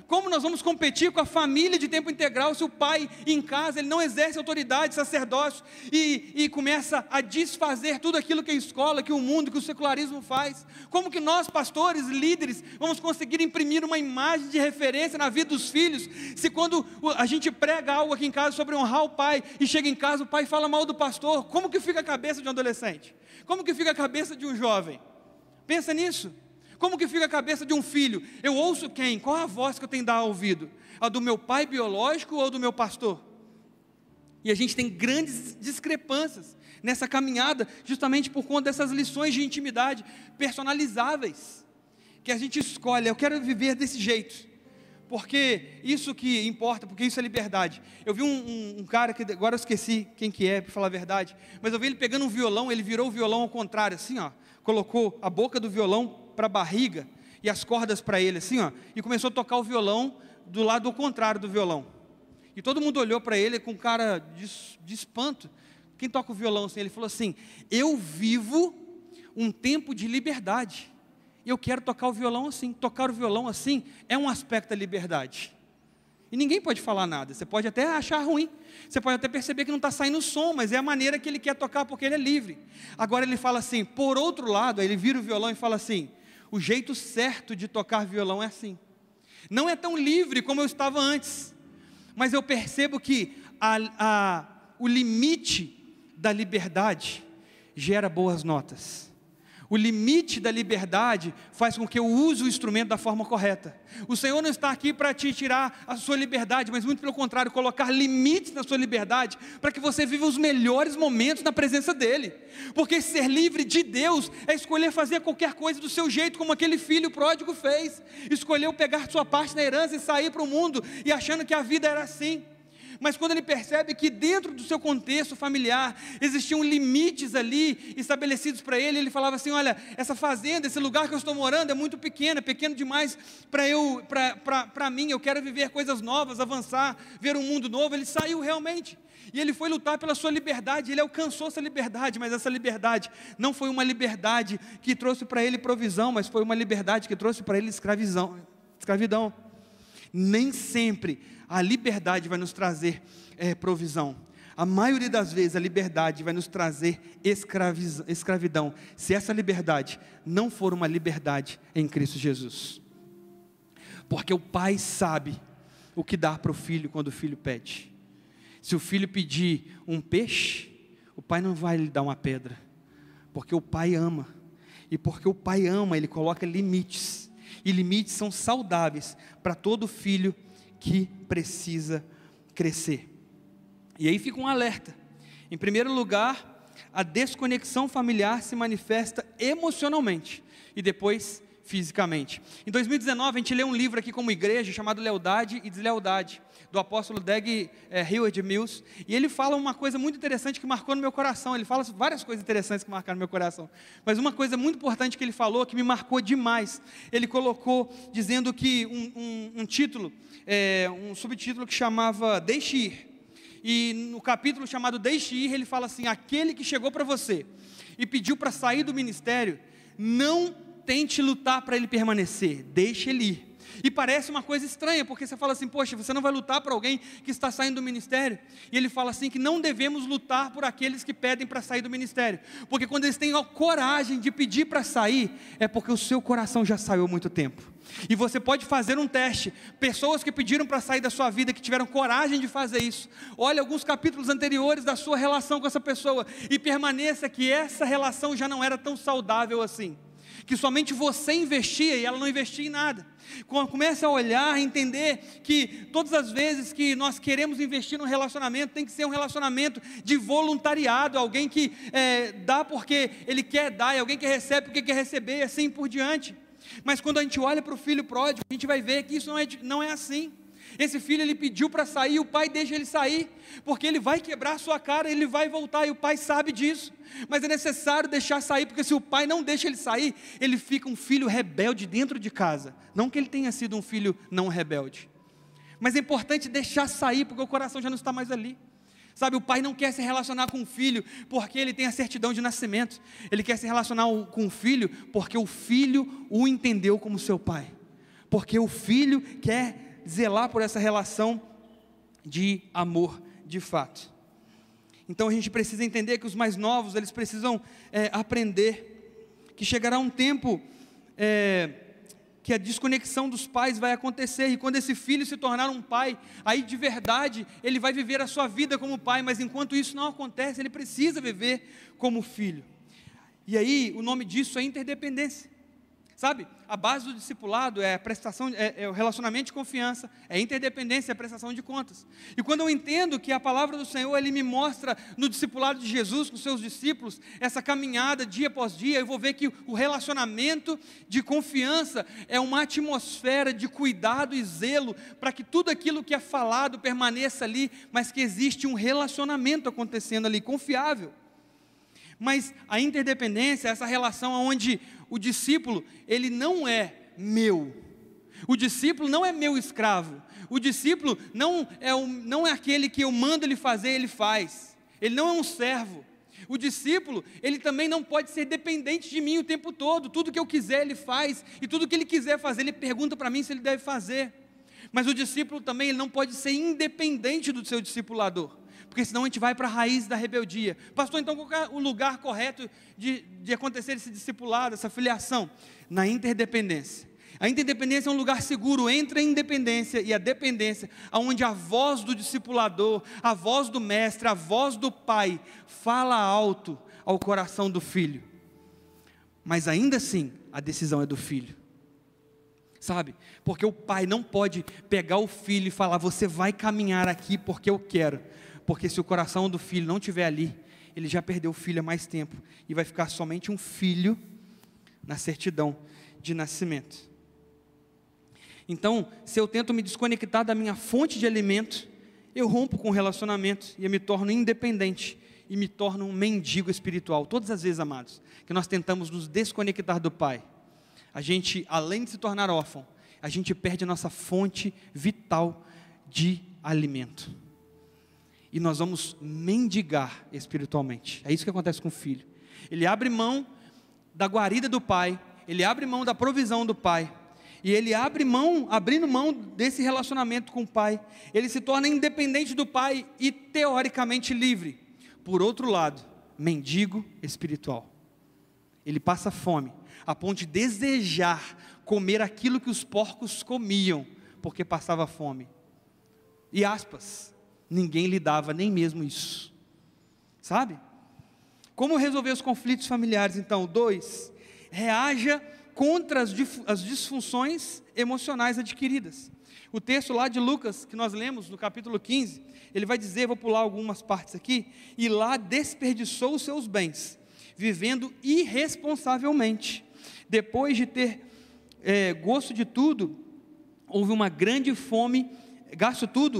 Como nós vamos competir com a família de tempo integral se o pai em casa ele não exerce autoridade, sacerdócio e começa a desfazer tudo aquilo que a escola, que o mundo, que o secularismo faz? Como que nós, pastores, líderes, vamos conseguir imprimir uma imagem de referência na vida dos filhos, se quando a gente prega algo aqui em casa sobre honrar o pai, e chega em casa o pai fala mal do pastor? Como que fica a cabeça de um adolescente? Como que fica a cabeça de um jovem? Pensa nisso. Como que fica a cabeça de um filho? Eu ouço quem? Qual a voz que eu tenho que dar ao ouvido? A do meu pai biológico ou do meu pastor? E a gente tem grandes discrepâncias nessa caminhada, justamente por conta dessas lições de intimidade personalizáveis, que a gente escolhe. Eu quero viver desse jeito, porque isso que importa, porque isso é liberdade. Eu vi um cara, que agora eu esqueci quem que é, para falar a verdade, mas eu vi ele pegando um violão, ele virou o violão ao contrário, assim ó, colocou a boca do violão para a barriga e as cordas para ele, assim ó, e começou a tocar o violão do lado contrário do violão, e todo mundo olhou para ele com cara de espanto. Quem toca o violão assim? Ele falou assim: eu vivo um tempo de liberdade, e eu quero tocar o violão assim. Tocar o violão assim é um aspecto da liberdade, e ninguém pode falar nada. Você pode até achar ruim, você pode até perceber que não está saindo som, mas é a maneira que ele quer tocar, porque ele é livre. Agora ele fala assim, por outro lado, aí ele vira o violão e fala assim: o jeito certo de tocar violão é assim. Não é tão livre como eu estava antes, mas eu percebo que o limite da liberdade gera boas notas. O limite da liberdade faz com que eu use o instrumento da forma correta. O Senhor não está aqui para te tirar a sua liberdade, mas muito pelo contrário, colocar limites na sua liberdade, para que você viva os melhores momentos na presença dEle. Porque ser livre de Deus é escolher fazer qualquer coisa do seu jeito, como aquele filho pródigo fez. Escolheu pegar sua parte na herança e sair para o mundo, e achando que a vida era assim. Mas quando ele percebe que dentro do seu contexto familiar existiam limites ali estabelecidos para ele, ele falava assim: olha, essa fazenda, esse lugar que eu estou morando é muito pequeno, é pequeno demais para mim, eu quero viver coisas novas, avançar, ver um mundo novo. Ele saiu realmente, e ele foi lutar pela sua liberdade, ele alcançou essa liberdade, mas essa liberdade não foi uma liberdade que trouxe para ele provisão, mas foi uma liberdade que trouxe para ele escravidão. Nem sempre a liberdade vai nos trazer provisão. A maioria das vezes a liberdade vai nos trazer escravidão, se essa liberdade não for uma liberdade em Cristo Jesus. Porque o pai sabe o que dar para o filho quando o filho pede. Se o filho pedir um peixe, o pai não vai lhe dar uma pedra, porque o pai ama. E porque o pai ama, ele coloca limites, e limites são saudáveis para todo filho que precisa crescer. E aí fica um alerta. Em primeiro lugar, a desconexão familiar se manifesta emocionalmente e depois fisicamente. Em 2019 a gente leu um livro aqui como igreja chamado Lealdade e Deslealdade, do apóstolo Dag Heward-Mills, e ele fala uma coisa muito interessante que marcou no meu coração. Ele fala várias coisas interessantes que marcaram no meu coração, mas uma coisa muito importante que ele falou, que me marcou demais, ele colocou dizendo que um título, um subtítulo que chamava Deixe Ir, e no capítulo chamado Deixe Ir, ele fala assim: aquele que chegou para você e pediu para sair do ministério, não tente lutar para ele permanecer, deixe ele ir. E parece uma coisa estranha, porque você fala assim: poxa, você não vai lutar por alguém que está saindo do ministério? E ele fala assim que não devemos lutar por aqueles que pedem para sair do ministério, porque quando eles têm a coragem de pedir para sair, é porque o seu coração já saiu há muito tempo. E você pode fazer um teste, pessoas que pediram para sair da sua vida, que tiveram coragem de fazer isso, olha alguns capítulos anteriores da sua relação com essa pessoa, e permaneça que essa relação já não era tão saudável assim, que somente você investia e ela não investia em nada. Comece a olhar, entender que todas as vezes que nós queremos investir num relacionamento, tem que ser um relacionamento de voluntariado, alguém que dá porque ele quer dar, e alguém que recebe porque quer receber, e assim por diante. Mas quando a gente olha para o filho pródigo, a gente vai ver que isso não é assim. Esse filho, ele pediu para sair, o pai deixa ele sair, porque ele vai quebrar a sua cara, ele vai voltar, e o pai sabe disso, mas é necessário deixar sair, porque se o pai não deixa ele sair, ele fica um filho rebelde dentro de casa. Não que ele tenha sido um filho não rebelde, Mas é importante deixar sair, porque o coração já não está mais ali. Sabe, o pai não quer se relacionar com o filho porque ele tem a certidão de nascimento. Ele quer se relacionar com o filho porque o filho o entendeu como seu pai. Porque o filho quer zelar por essa relação de amor, de fato. Então a gente precisa entender que os mais novos, eles precisam aprender que chegará um tempo que a desconexão dos pais vai acontecer, e quando esse filho se tornar um pai, aí de verdade, ele vai viver a sua vida como pai, mas enquanto isso não acontece, ele precisa viver como filho. E aí, o nome disso é interdependência. Sabe, a base do discipulado é a prestação, é o relacionamento de confiança, é a interdependência, é a prestação de contas. E quando eu entendo que a palavra do Senhor, Ele me mostra no discipulado de Jesus com seus discípulos, essa caminhada dia após dia, eu vou ver que o relacionamento de confiança é uma atmosfera de cuidado e zelo, para que tudo aquilo que é falado permaneça ali, mas que existe um relacionamento acontecendo ali, confiável. Mas a interdependência, essa relação onde o discípulo, ele não é meu. O discípulo não é meu escravo. O discípulo não é aquele que eu mando ele fazer, ele faz. Ele não é um servo. O discípulo, ele também não pode ser dependente de mim o tempo todo. Tudo que eu quiser, ele faz. E tudo que ele quiser fazer, ele pergunta para mim se ele deve fazer. Mas o discípulo também, ele não pode ser independente do seu discipulador. Porque senão a gente vai para a raiz da rebeldia. Pastor, então qual é o lugar correto de acontecer esse discipulado, essa filiação? Na interdependência. A interdependência é um lugar seguro entre a independência e a dependência, onde a voz do discipulador, a voz do mestre, a voz do pai, fala alto ao coração do filho. Mas ainda assim, a decisão é do filho. Sabe? Porque o pai não pode pegar o filho e falar, você vai caminhar aqui porque eu quero. Porque se o coração do filho não estiver ali, ele já perdeu o filho há mais tempo, e vai ficar somente um filho na certidão de nascimento. Então, se eu tento me desconectar da minha fonte de alimento, eu rompo com o relacionamento, e eu me torno independente, e me torno um mendigo espiritual. Todas as vezes, amados, que nós tentamos nos desconectar do Pai, a gente, além de se tornar órfão, a gente perde a nossa fonte vital de alimento. E nós vamos mendigar espiritualmente. É isso que acontece com o filho. Ele abre mão da guarida do pai, ele abre mão da provisão do pai, e ele abrindo mão desse relacionamento com o pai, ele se torna independente do pai e teoricamente livre. Por outro lado, mendigo espiritual. Ele passa fome, a ponto de desejar comer aquilo que os porcos comiam, porque passava fome. E aspas, ninguém lhe dava nem mesmo isso. Sabe? Como resolver os conflitos familiares então? 2, reaja contra as disfunções emocionais adquiridas. O texto lá de Lucas, que nós lemos no capítulo 15, ele vai dizer, vou pular algumas partes aqui, e lá desperdiçou os seus bens, vivendo irresponsavelmente. Depois de ter gosto de tudo, houve uma grande fome,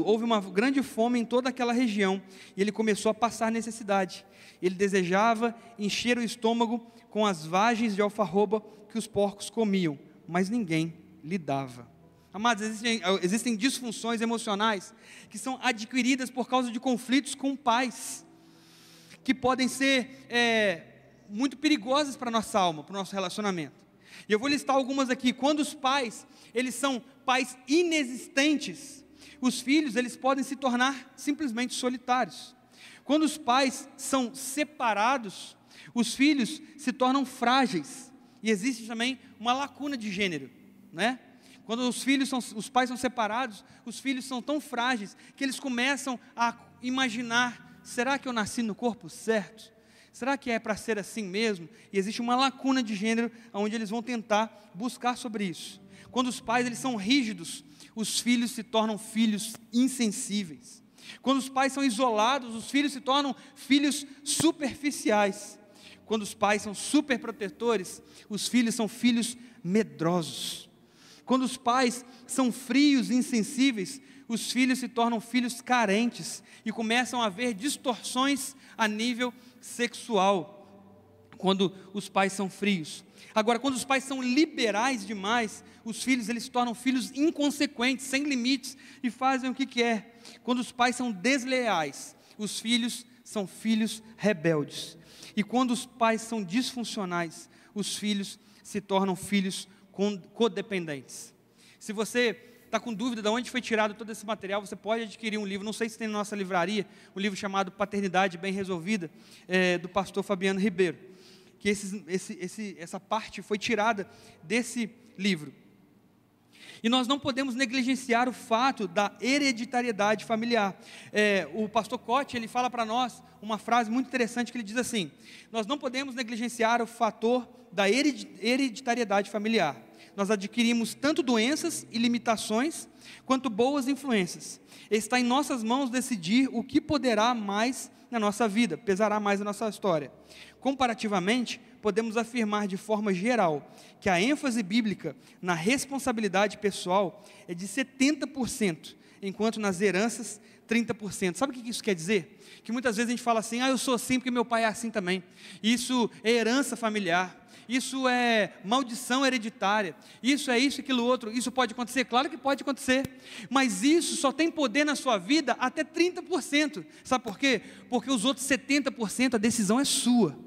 houve uma grande fome em toda aquela região, e ele começou a passar necessidade. Ele desejava encher o estômago com as vagens de alfarroba que os porcos comiam, mas ninguém lhe dava. Amados, existem disfunções emocionais que são adquiridas por causa de conflitos com pais, que podem ser muito perigosas para a nossa alma, para o nosso relacionamento. E eu vou listar algumas aqui. Quando os pais, eles são pais inexistentes, os filhos, eles podem se tornar simplesmente solitários. Quando os pais são separados, os filhos se tornam frágeis. E existe também uma lacuna de gênero, né? Quando os pais são separados, os filhos são tão frágeis que eles começam a imaginar: será que eu nasci no corpo certo? Será que é para ser assim mesmo? E existe uma lacuna de gênero onde eles vão tentar buscar sobre isso. Quando os pais eles são rígidos, os filhos se tornam filhos insensíveis. Quando os pais são isolados, os filhos se tornam filhos superficiais. Quando os pais são superprotetores, os filhos são filhos medrosos. Quando os pais são frios e insensíveis, os filhos se tornam filhos carentes e começam a haver distorções a nível sexual. quando os pais são frios. Agora, quando os pais são liberais demais, os filhos, eles se tornam filhos inconsequentes, sem limites, e fazem o que quer. Quando os pais são desleais, os filhos são filhos rebeldes. E quando os pais são disfuncionais, os filhos se tornam filhos codependentes. Se você está com dúvida de onde foi tirado todo esse material, você pode adquirir um livro, não sei se tem na nossa livraria, um livro chamado Paternidade Bem Resolvida, do pastor Fabiano Ribeiro, que essa parte foi tirada desse livro. E nós não podemos negligenciar o fato da hereditariedade familiar. O pastor Cote, ele fala para nós uma frase muito interessante, que ele diz assim: nós não podemos negligenciar o fator da hereditariedade familiar. Nós adquirimos tanto doenças e limitações, quanto boas influências. Está em nossas mãos decidir o que poderá mais na nossa vida, pesará mais na nossa história. Comparativamente, podemos afirmar de forma geral que a ênfase bíblica na responsabilidade pessoal é de 70%, enquanto nas heranças 30%. Sabe o que isso quer dizer? Que muitas vezes a gente fala assim: eu sou assim porque meu pai é assim também. Isso é herança familiar. Isso é maldição hereditária, isso é isso, aquilo outro. Isso pode acontecer? Claro que pode acontecer, mas isso só tem poder na sua vida até 30%, sabe por quê? Porque os outros 70% a decisão é sua.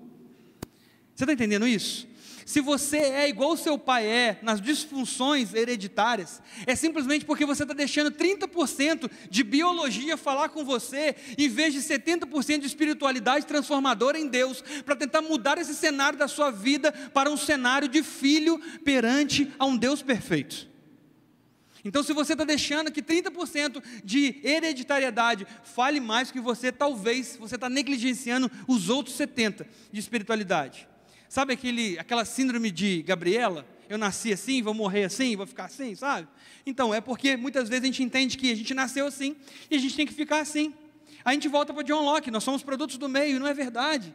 Você está entendendo isso? Se você é igual o seu pai é nas disfunções hereditárias, é simplesmente porque você está deixando 30% de biologia falar com você, em vez de 70% de espiritualidade transformadora em Deus, para tentar mudar esse cenário da sua vida para um cenário de filho perante a um Deus perfeito. Então, se você está deixando que 30% de hereditariedade fale mais que você, talvez você está negligenciando os outros 70% de espiritualidade. Sabe aquela síndrome de Gabriela? Eu nasci assim, vou morrer assim, vou ficar assim, sabe? Então, é porque muitas vezes a gente entende que a gente nasceu assim, e a gente tem que ficar assim. A gente volta para John Locke: nós somos produtos do meio. Não é verdade.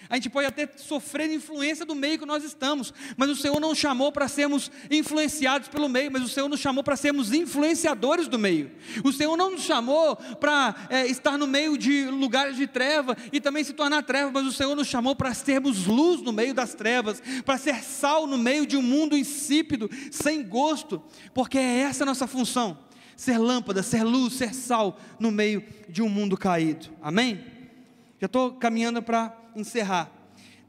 A gente pode até sofrer influência do meio que nós estamos, mas o Senhor não chamou para sermos influenciados pelo meio, mas o Senhor nos chamou para sermos influenciadores do meio. O Senhor não nos chamou para estar no meio de lugares de treva e também se tornar treva, mas o Senhor nos chamou para sermos luz no meio das trevas, para ser sal no meio de um mundo insípido, sem gosto, porque é essa a nossa função: ser lâmpada, ser luz, ser sal no meio de um mundo caído. Amém? Já estou caminhando para encerrar.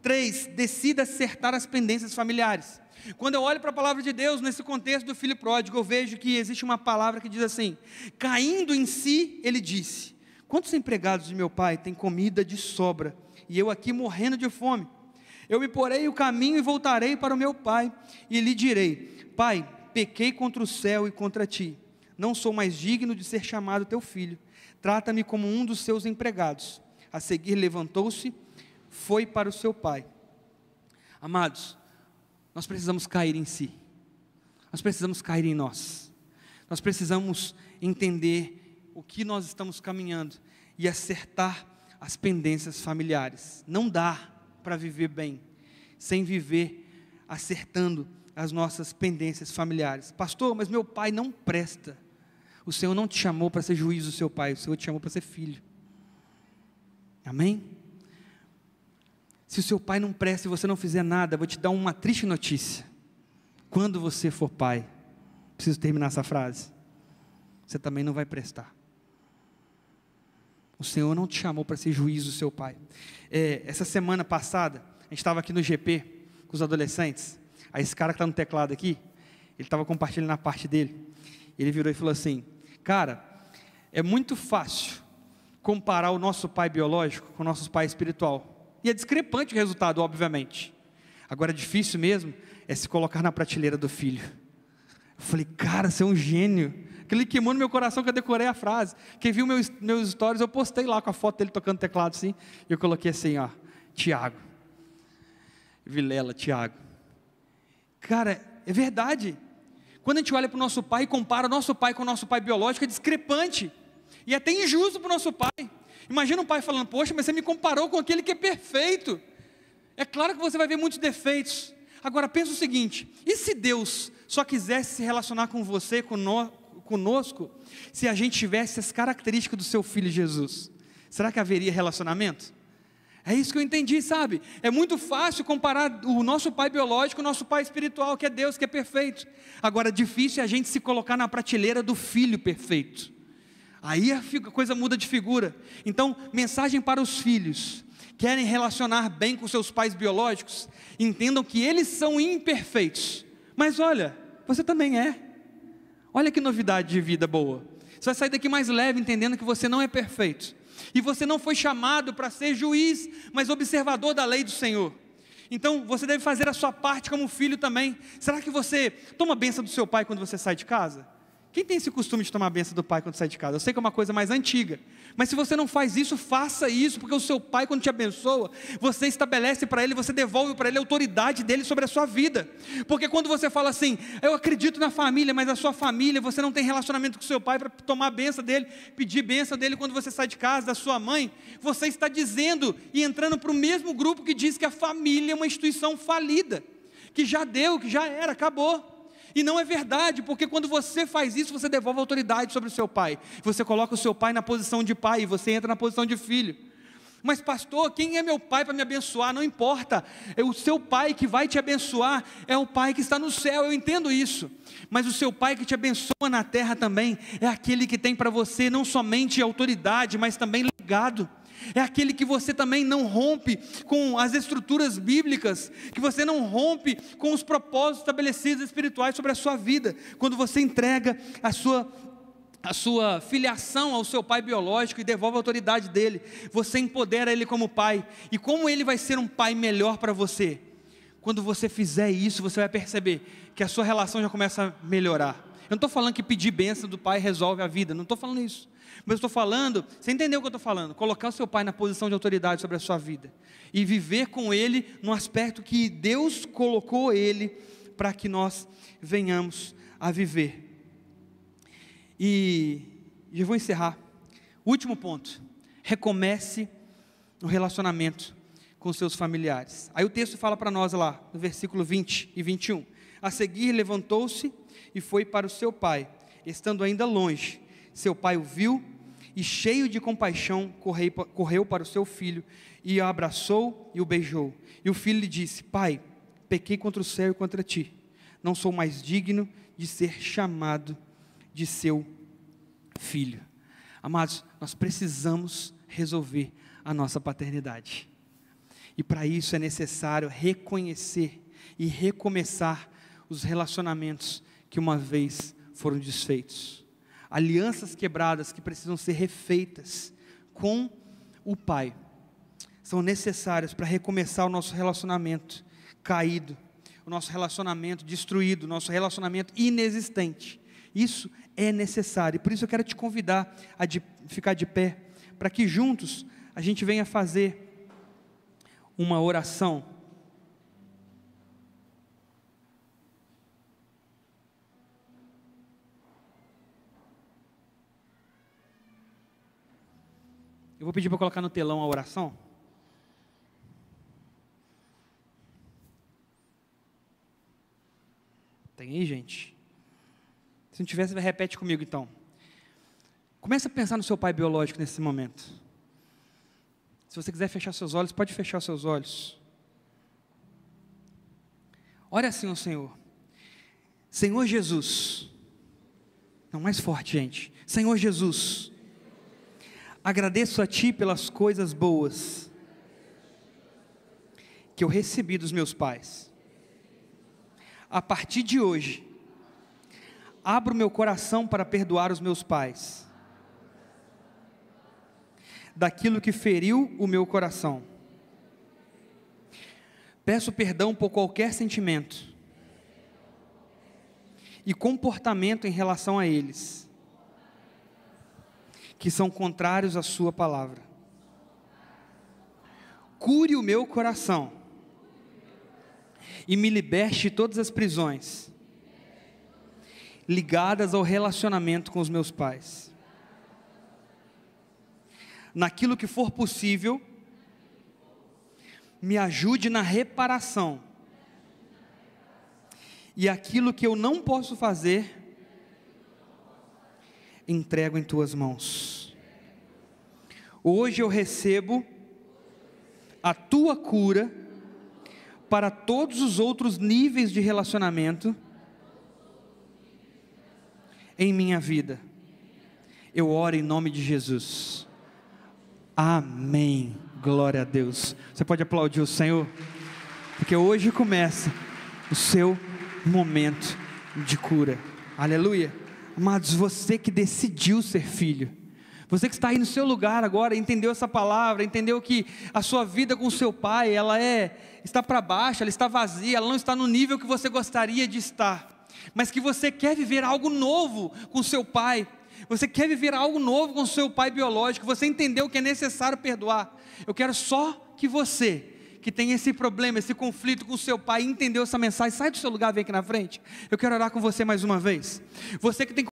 3, decida acertar as pendências familiares. Quando eu olho para a palavra de Deus, nesse contexto do filho pródigo, eu vejo que existe uma palavra que diz assim: caindo em si, ele disse: quantos empregados de meu pai têm comida de sobra, e eu aqui morrendo de fome? Eu me porei o caminho e voltarei para o meu pai, e lhe direi: pai, pequei contra o céu e contra ti, não sou mais digno de ser chamado teu filho, trata-me como um dos seus empregados. A seguir levantou-se, foi para o seu pai. Amados, nós precisamos cair em si, nós precisamos cair em nós, nós precisamos entender o que nós estamos caminhando e acertar as pendências familiares. Não dá para viver bem sem viver acertando as nossas pendências familiares. Pastor, mas meu pai não presta. O Senhor não te chamou para ser juiz do seu pai, o Senhor te chamou para ser filho. Amém? Se o seu pai não presta e você não fizer nada, eu vou te dar uma triste notícia: quando você for pai, preciso terminar essa frase, você também não vai prestar. O Senhor não te chamou para ser juiz do seu pai. Essa semana passada, a gente estava aqui no GP, com os adolescentes. Aí esse cara que está no teclado aqui, ele estava compartilhando a parte dele, ele virou e falou assim: cara, é muito fácil comparar o nosso pai biológico com o nosso pai espiritual, e é discrepante o resultado, obviamente. Agora, difícil mesmo é se colocar na prateleira do filho. Eu falei: cara, você é um gênio. Aquele queimou no meu coração que eu decorei a frase. Quem viu meus stories, eu postei lá com a foto dele tocando teclado assim, e eu coloquei assim, ó, Tiago, Vilela, Tiago. Cara, é verdade. Quando a gente olha para o nosso pai e compara o nosso pai com o nosso pai biológico, é discrepante, e até injusto para o nosso pai. Imagina um pai falando: poxa, mas você me comparou com aquele que é perfeito. É claro que você vai ver muitos defeitos. Agora pensa o seguinte: e se Deus só quisesse se relacionar com você, conosco, se a gente tivesse as características do seu filho Jesus? Será que haveria relacionamento? É isso que eu entendi, sabe? É muito fácil comparar o nosso pai biológico com o nosso pai espiritual, que é Deus, que é perfeito. Agora, difícil é a gente se colocar na prateleira do filho perfeito. Aí a coisa muda de figura. Então, mensagem para os filhos: querem relacionar bem com seus pais biológicos? Entendam que eles são imperfeitos. Mas olha, você também é. Olha que novidade de vida boa. Você vai sair daqui mais leve, entendendo que você não é perfeito. E você não foi chamado para ser juiz, mas observador da lei do Senhor. Então você deve fazer a sua parte como filho também. Será que você toma a bênção do seu pai quando você sai de casa? Quem tem esse costume de tomar a bênção do pai quando sai de casa? Eu sei que é uma coisa mais antiga, mas se você não faz isso, faça isso, porque o seu pai, quando te abençoa, você estabelece para ele, você devolve para ele a autoridade dele sobre a sua vida. Porque quando você fala assim, eu acredito na família, mas a sua família, você não tem relacionamento com o seu pai para tomar a bênção dele, pedir bênção dele quando você sai de casa, da sua mãe, você está dizendo e entrando para o mesmo grupo que diz que a família é uma instituição falida, que já deu, que já era, acabou. E não é verdade, porque quando você faz isso, você devolve a autoridade sobre o seu pai. Você coloca o seu pai na posição de pai, e você entra na posição de filho. Mas pastor, quem é meu pai para me abençoar? Não importa, é o seu pai que vai te abençoar, é o pai que está no céu, eu entendo isso. Mas o seu pai que te abençoa na terra também, é aquele que tem para você não somente autoridade, mas também legado. É aquele que você também não rompe com as estruturas bíblicas, que você não rompe com os propósitos estabelecidos espirituais sobre a sua vida. Quando você entrega a sua filiação ao seu pai biológico e devolve a autoridade dele, você empodera ele como pai. E como ele vai ser um pai melhor para você? Quando você fizer isso, você vai perceber que a sua relação já começa a melhorar. Eu não estou falando que pedir bênção do pai resolve a vida, não estou falando isso. Mas eu estou falando, você entendeu o que eu estou falando? Colocar o seu pai na posição de autoridade sobre a sua vida. E viver com ele no aspecto que Deus colocou ele para que nós venhamos a viver. E já vou encerrar. Último ponto. Recomece o relacionamento com seus familiares. Aí o texto fala para nós lá, no versículo 20 e 21. A seguir levantou-se e foi para o seu pai. Estando ainda longe, seu pai o viu e, cheio de compaixão, correu para o seu filho e o abraçou e o beijou. E o filho lhe disse: pai, pequei contra o céu e contra ti, não sou mais digno de ser chamado de seu filho. Amados, nós precisamos resolver a nossa paternidade, e para isso é necessário reconhecer e recomeçar os relacionamentos que uma vez foram desfeitos, alianças quebradas que precisam ser refeitas com o Pai, são necessárias para recomeçar o nosso relacionamento caído, o nosso relacionamento destruído, o nosso relacionamento inexistente. Isso é necessário, e por isso eu quero te convidar a ficar de pé, para que juntos a gente venha fazer uma oração. Eu vou pedir para colocar no telão a oração. Tem aí, gente? Se não tiver, você repete comigo então. Comece a pensar no seu pai biológico nesse momento. Se você quiser fechar seus olhos, pode fechar seus olhos. Ore assim ao Senhor. Senhor Jesus. Não, mais forte, gente. Senhor Jesus, agradeço a Ti pelas coisas boas que eu recebi dos meus pais. A partir de hoje, abro meu coração para perdoar os meus pais daquilo que feriu o meu coração. Peço perdão por qualquer sentimento e comportamento em relação a eles que são contrários à sua palavra. Cure o meu coração e me liberte de todas as prisões ligadas ao relacionamento com os meus pais. Naquilo que for possível, me ajude na reparação. E aquilo que eu não posso fazer, entrego em Tuas mãos. Hoje eu recebo a tua cura para todos os outros níveis de relacionamento em minha vida. Eu oro em nome de Jesus. Amém. Glória a Deus. Você pode aplaudir o Senhor? Porque hoje começa o seu momento de cura. Aleluia. Amados, você que decidiu ser filho, você que está aí no seu lugar agora, entendeu essa palavra, entendeu que a sua vida com o seu pai, está para baixo, ela está vazia, ela não está no nível que você gostaria de estar, mas que você quer viver algo novo com o seu pai, você quer viver algo novo com o seu pai biológico, você entendeu que é necessário perdoar. Eu quero só que você, que tem esse problema, esse conflito com o seu pai, entendeu essa mensagem, sai do seu lugar, vem aqui na frente. Eu quero orar com você mais uma vez. Você que tem